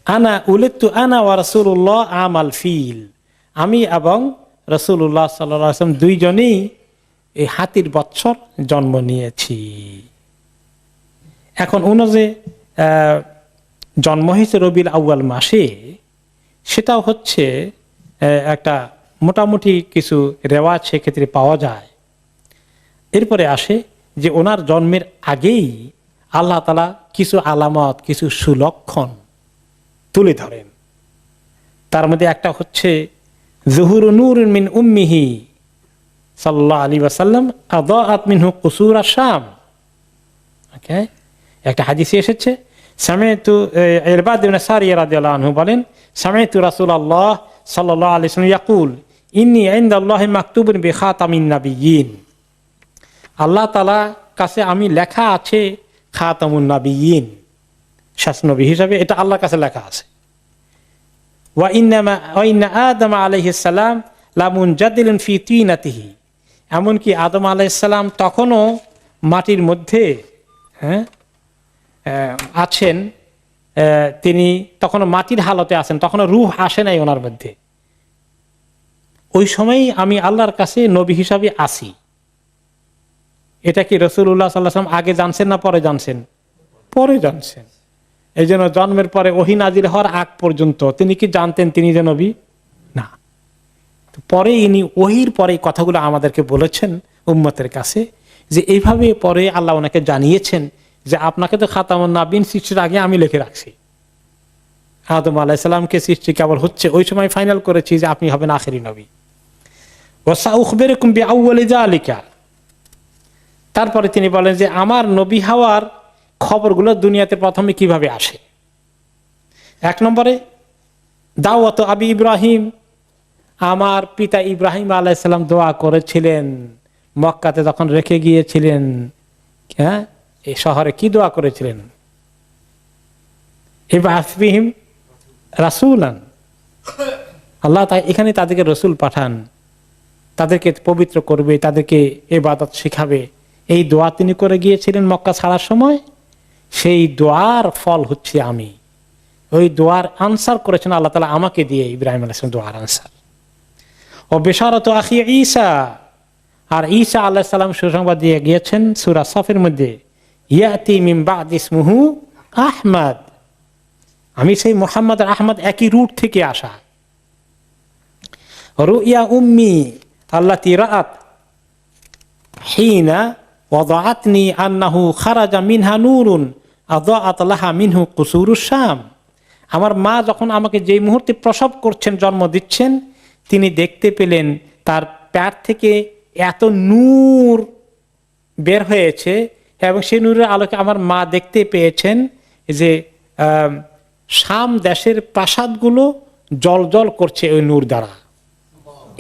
S1: আনা উলিদতু আনা ওয়া রাসূলুল্লাহ আমাল ফিল। আমি এবং রাসূলুল্লাহ সাল্লাল্লাহু আলাইহি ওয়াসাল্লাম দুইজনেই এই হাতির বৎসর জন্ম নিয়েছি। এখন ওনার যে জন্ম হয়েছে রবিউল আউয়াল মাসে, সেটাও হচ্ছে একটা মোটামুটি কিছু রেওয়াজ সেক্ষেত্রে পাওয়া যায়। এরপরে আসে যে ওনার জন্মের আগেই আল্লাহ তাআলা কিছু আলামত, কিছু সুলক্ষণ তুলে ধরেন। তার মধ্যে একটা হচ্ছে যুহুরু নূরুন মিন উম্মিহি সাল্লাল্লাহু আলাইহি ওয়াসাল্লাম আদাআত মিনহু কুসুর আশ-শাম। ওকে, একটা হাদিসে এসেছে, সামি'তু ইরবাদ ইবনে সারিয়া রাদিয়াল্লাহু আনহু বলেন, সামি'তু রাসূলুল্লাহ সাল্লাল্লাহু আলাইহি ওয়াসাল্লাম ইয়াকুল ইন্নী ইনদাল্লাহি মাকতুবুন বিখাতামিন নাবিয়্যিন। আল্লাহ তাআলা কাছে আমি লেখা আছে খাতামুন নাবিয়্যিন, শেষ নবী হিসাবে এটা আল্লাহর কাছে লেখা আছে। ওয়া ইন্না আদম আলাইহিস সালাম লামুনজাদিলুন ফি তিনাতিহি। এমনকি আদম আলাইহিস সালাম তখনও মাটির মধ্যে আছেন, তিনি তখনও মাটির হালতে আছেন, তখনও রূহ আসে নাই ওনার মধ্যে। ওই সময়ই আমি আল্লাহর কাছে নবী হিসাবে আসি। এটা কি রাসূলুল্লাহ সাল্লাল্লাহু আলাইহি ওয়াসাল্লাম আগে জানছেন না পরে জানছেন? পরে জানছেন। এই জন্য জন্মের পরে ওহী নাজিল হওয়ার আগ পর্যন্ত তিনি কি জানতেন তিনি যে নবী? না। পরে ইনি ওহীর পরে কথাগুলো আমাদেরকে বলেছেন উম্মতের কাছে, যে এইভাবে পরে আল্লাহ ওনাকে জানিয়েছেন যে আপনাকে তো খাতামুন নাবিয়্যিন সৃষ্টির আগে আমি লিখে রাখছি। আদম আলাইহিস সালামকে সৃষ্টি কেবল হচ্ছে ওই সময় ফাইনাল করেছি যে আপনি হবেন আখেরি নবী। ওয়া সাউখবিরুকুম বিআউয়ালি যালিকা। তারপরে তিনি বলেন যে আমার নবী হওয়ার খবরগুলো দুনিয়াতে প্রথমে কিভাবে আসে। এক নম্বরে দাওয়াত আবি ইব্রাহিম, আমার পিতা ইব্রাহিম আলাইহিস সালাম দোয়া করেছিলেন মক্কাতে যখন রেখে গিয়েছিলেন। হ্যাঁ, এই শহরে কি দোয়া করেছিলেন? ইবআস ফীহিম রাসূলান, আল্লাহ তাই এখানে তাদেরকে রসুল পাঠান, তাদেরকে পবিত্র করবে, তাদেরকে ইবাদত শিখাবে। এই দোয়া তিনি করে গিয়েছিলেন মক্কা ছাড়ার সময়। সেই দোয়ার ফল হচ্ছে আমি। ওই দোয়ার আনসার করেছেন আল্লাহ তাআলা আমাকে দিয়ে, ইব্রাহিম আলাইহিস সালাম দোয়ার আনসার। ও বিশারাতু আখি ঈসা, আর ঈসা আলাইহিস সালাম সুসংবাদ দিয়ে গিয়েছেন সূরা সাফের মধ্যে, ইয়াতি মিন বা'দি ইসমুহু আহমদ, আমি সেই মুহাম্মদ আর আহমদ একই রুট থেকে আসা। রুইয়া উম্মি আল্লাতী রাআত হিনা ওয়াদাআতনি আন্নাহু খারাজা মিনহা নূরুন আদাআত লাহা মিনহু কুসুরুশ শাম। আমার মা যখন আমাকে যেই মুহূর্তে প্রসব করছেন, জন্ম দিচ্ছেন, তিনি দেখতে পেলেন তার পেট থেকে এত নূর বের হয়েছে, এবং সেই নূরের আলোকে আমার মা দেখতে পেয়েছেন যে শাম দেশের প্রাসাদগুলো জ্বলজ্বল করছে ওই নূর দ্বারা।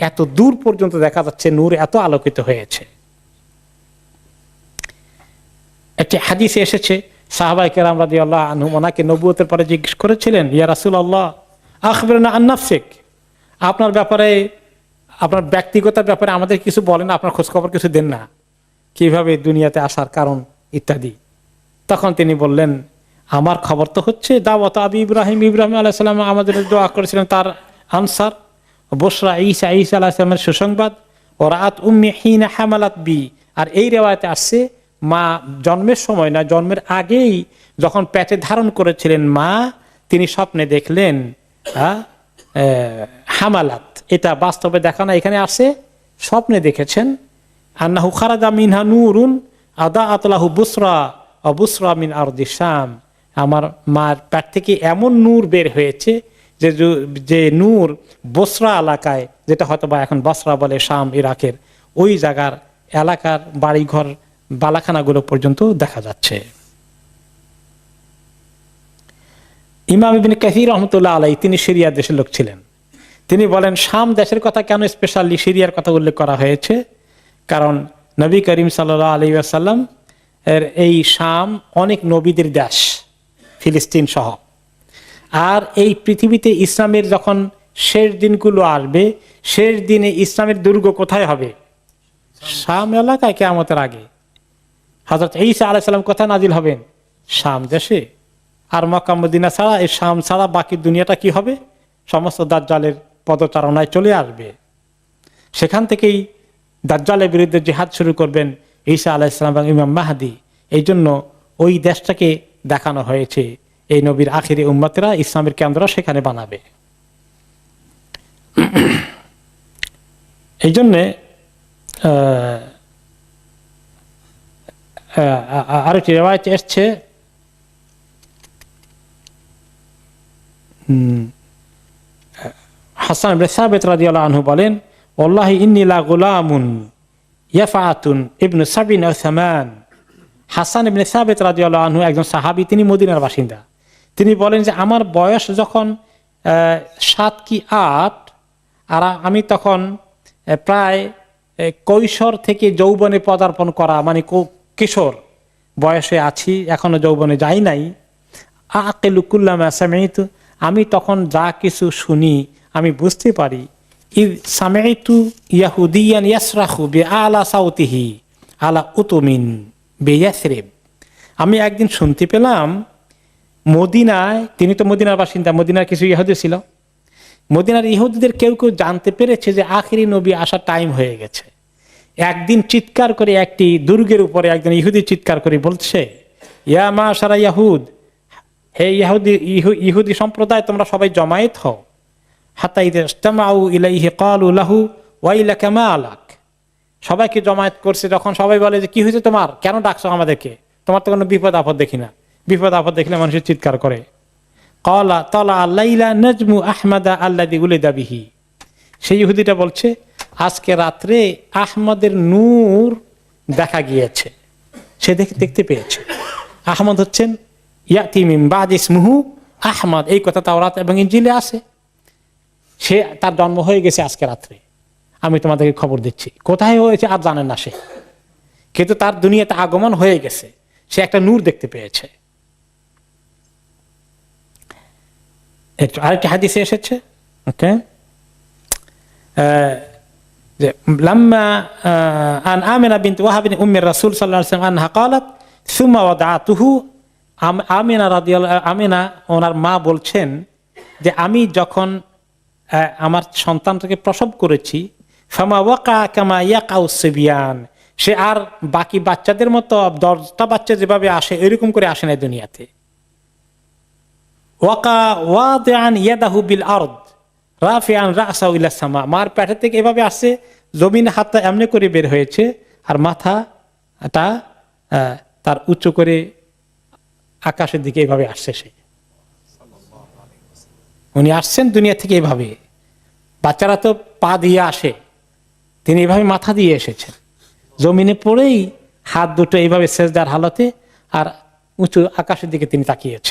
S1: এত দূর পর্যন্ত দেখা যাচ্ছে নূর এত আলোকিত হয়েছে। একটি হাদিসে এসেছে, সাহাবায়ে কেরাম রাদিয়াল্লাহু আনহুম ওনাকে নবুয়তের পরে জিজ্ঞেস করেছিলেন, ইয়া রাসূলুল্লাহ আখবিরনা আন নাফসিক, আপনার ব্যাপারে, আপনার ব্যক্তিগত ব্যাপারে আমাদের কিছু বলেন, আপনার খোঁজ খবর কিছু দেন না, কিভাবে দুনিয়াতে আসার কারণ ইত্যাদি। তখন তিনি বললেন, আমার খবর তো হচ্ছে দাওয়াত আবি ইব্রাহিম, ইব্রাহিম আলাইহিস সালাম আমাদের দোয়া করেছিলেন তার আনসার। বুশরা ঈসা আলাইহিস সালামের সুসংবাদ, ও রাআত উম্মি হিনা হামালাত বি। আর এই রিওয়ায়াতে আসছে মা জন্মের সময় না, জন্মের আগেই যখন পেটে ধারণ করেছিলেন মা, তিনি স্বপ্নে দেখলেন হামালাত। এটা বাস্তবে দেখা না, এখানে আসে স্বপ্নে দেখেছেন। আন্নাহু খারাজা মিনহা নূরুন আদাআত লাহু বুসরা ওয়া বুসরা মিন আরদি শাম। আমার মার পেট থেকে এমন নূর বের হয়েছে যে নূর বসরা এলাকায়, যেটা হয়তো বা এখন বসরা বলে শাম ইরাকের, ওই জায়গার এলাকার বাড়িঘর বালাখানাগুলো পর্যন্ত দেখা যাচ্ছে। ইমাম ইবনে কাসির রাহমাতুল্লাহ আলাইহি, তিনি সিরিয়া দেশের লোক ছিলেন। তিনি বলেন শাম দেশের কথা কেন স্পেশালি সিরিয়ার কথা উল্লেখ করা হয়েছে, কারণ নবী করিম সাল্লাল্লাহু আলাইহি ওয়াসাল্লাম এর এই শাম অনেক নবীদের দেশ, ফিলিস্তিন সহ। আর এই পৃথিবীতে ইসলামের যখন শেষ দিনগুলো আসবে, শেষ দিনে ইসলামের দুর্গ কোথায় হবে? শাম এলাকায়, কিয়ামতের আগে। হযরত ঈসা আলাইহিস সালাম কোথায় নাজিল হবেন? শাম দেশে। আর মক্কা মদিনা ছাড়া, এই শাম ছাড়া বাকি দুনিয়াটা কি হবে? সমস্ত দাজ্জালের পদচারণায় চলে আসবে। সেখান থেকেই দাজ্জালের বিরুদ্ধে জিহাদ শুরু করবেন ঈসা আলাইহিস সালাম এবং ইমাম মাহদী। এই জন্য ওই দেশটাকে দেখানো হয়েছে, এই নবীর আখিরি উম্মতেরা ইসলামের কেন্দ্র সেখানে বানাবে। এই জন্যে আরেকটি রিওয়ায়াত এসছে, হাসান ইবনে সাবিত রাদিয়াল্লাহু আনহু বলেন, ওয়াল্লাহি ইন্নী লা গুলামুন ইয়াফাতুন ইবনু সাবিন আও সামান। হাসান ইবনে সাবিত রাদিয়াল্লাহু আনহু একজন সাহাবী, তিনি মদিনার বাসিন্দা। তিনি বলেন যে আমার বয়স যখন 7 কি 8, আর আমি তখন প্রায় কৈশোর থেকে যৌবনে পদার্পণ করা, মানে কিশোর বয়সে আছি, এখনো যৌবনে যাই নাই। আকিলু কুল্লামা সামিতু, আমি তখন যা কিছু শুনি আমি বুঝতে পারি। ইদ সামিতু ইয়াহুদিয়ান ইয়াসরাখু বিআলা সাউতিহি আলা উতুমিন বিয়াসরিব। আমি একদিন শুনতে পেলাম মদিনায়, তিনি তো মদিনার বাসিন্দা, মদিনার কিছু ইহুদি ছিল, মদিনার ইহুদিদের কেউ কেউ জানতে পেরেছে যে আখিরি নবী আসার টাইম হয়ে গেছে। একদিন চিৎকার করে, একটি দুর্গের উপরে একজন ইহুদি চিৎকার করে বলছে, ইয়া মাশারা ইয়াহুদ, হে ইহুদি সম্প্রদায়, তোমরা সবাই জমায়েত হও। হাত্তা ইযা ইজতামাউ ইলাইহি ক্বালু লাহু ওয়াইলাকা মা আলাক। সবাইকে জমায়েত করছে, যখন সবাই বলে যে কি হয়েছে তোমার, কেন ডাকছো আমাদেরকে, তোমার তো কোনো বিপদ আপদ দেখি না। বিপদ আপদ দেখলে মানুষের চিৎকার করে। ক্বালা তালা আল্লাইলা নাজমু আহমাদা আল্লাযী উলিদা বিহি। সেই ইহুদিটা বলছে, আজকে রাত্রে আহমদের নূর দেখা গিয়েছে, সে দেখতে পেয়েছে। আহমদ হচ্ছেন ইয়াতি মিন বাদি ইসমুহু আহমদ, এই কথা তাওরাত এবং ইনজিলে আছে। সে, তার জন্ম হয়ে গেছে আজকে রাত্রে, আমি তোমাদেরকে খবর দিচ্ছি। কোথায় হয়েছে আর জানেন না সে, কিন্তু তার দুনিয়াতে আগমন হয়ে গেছে, সে একটা নূর দেখতে পেয়েছে। আরেকটি হাদিসে এসেছে, ওকে, যে লাম্মা আন আমিনা বিনত ওয়াহাব বিন উম্মি রাসূল সাল্লাল্লাহু আলাইহি ওয়াসাল্লাম আনহা ক্বালাত সুম্মা ওয়াদাতুহু। আমিনা রাদিয়াল্লাহু, আমিনা ওনার মা বলছেন যে আমি যখন আমার সন্তানটাকে প্রসব করেছি, ফামা ওয়াকা কামা ইয়াকাউ সিবিয়ান, সে আর বাকি বাচ্চাদের মতো 10টা বাচ্চা যেভাবে আসে এরকম করে আসে না দুনিয়াতে। ওয়াকা ওয়াদিআন ইয়াদাহু বিল আরদ রাফিআন রাসাহু ইলা সামা, মার পেট থেকে এভাবে আসে, জমিনে হাতটা এমনি করে বের হয়েছে, আর মাথাটা তার উঁচু করে আকাশের দিকে এভাবে আসছে। সে, উনি আসছেন দুনিয়া থেকে এভাবে। বাচ্চারা তো পা দিয়ে আসে, তিনি এভাবে মাথা দিয়ে এসেছেন, জমিনে পড়েই হাত দুটো এইভাবে সেজদার হালতে আর উঁচু আকাশের দিকে তিনি তাকিয়েছেন।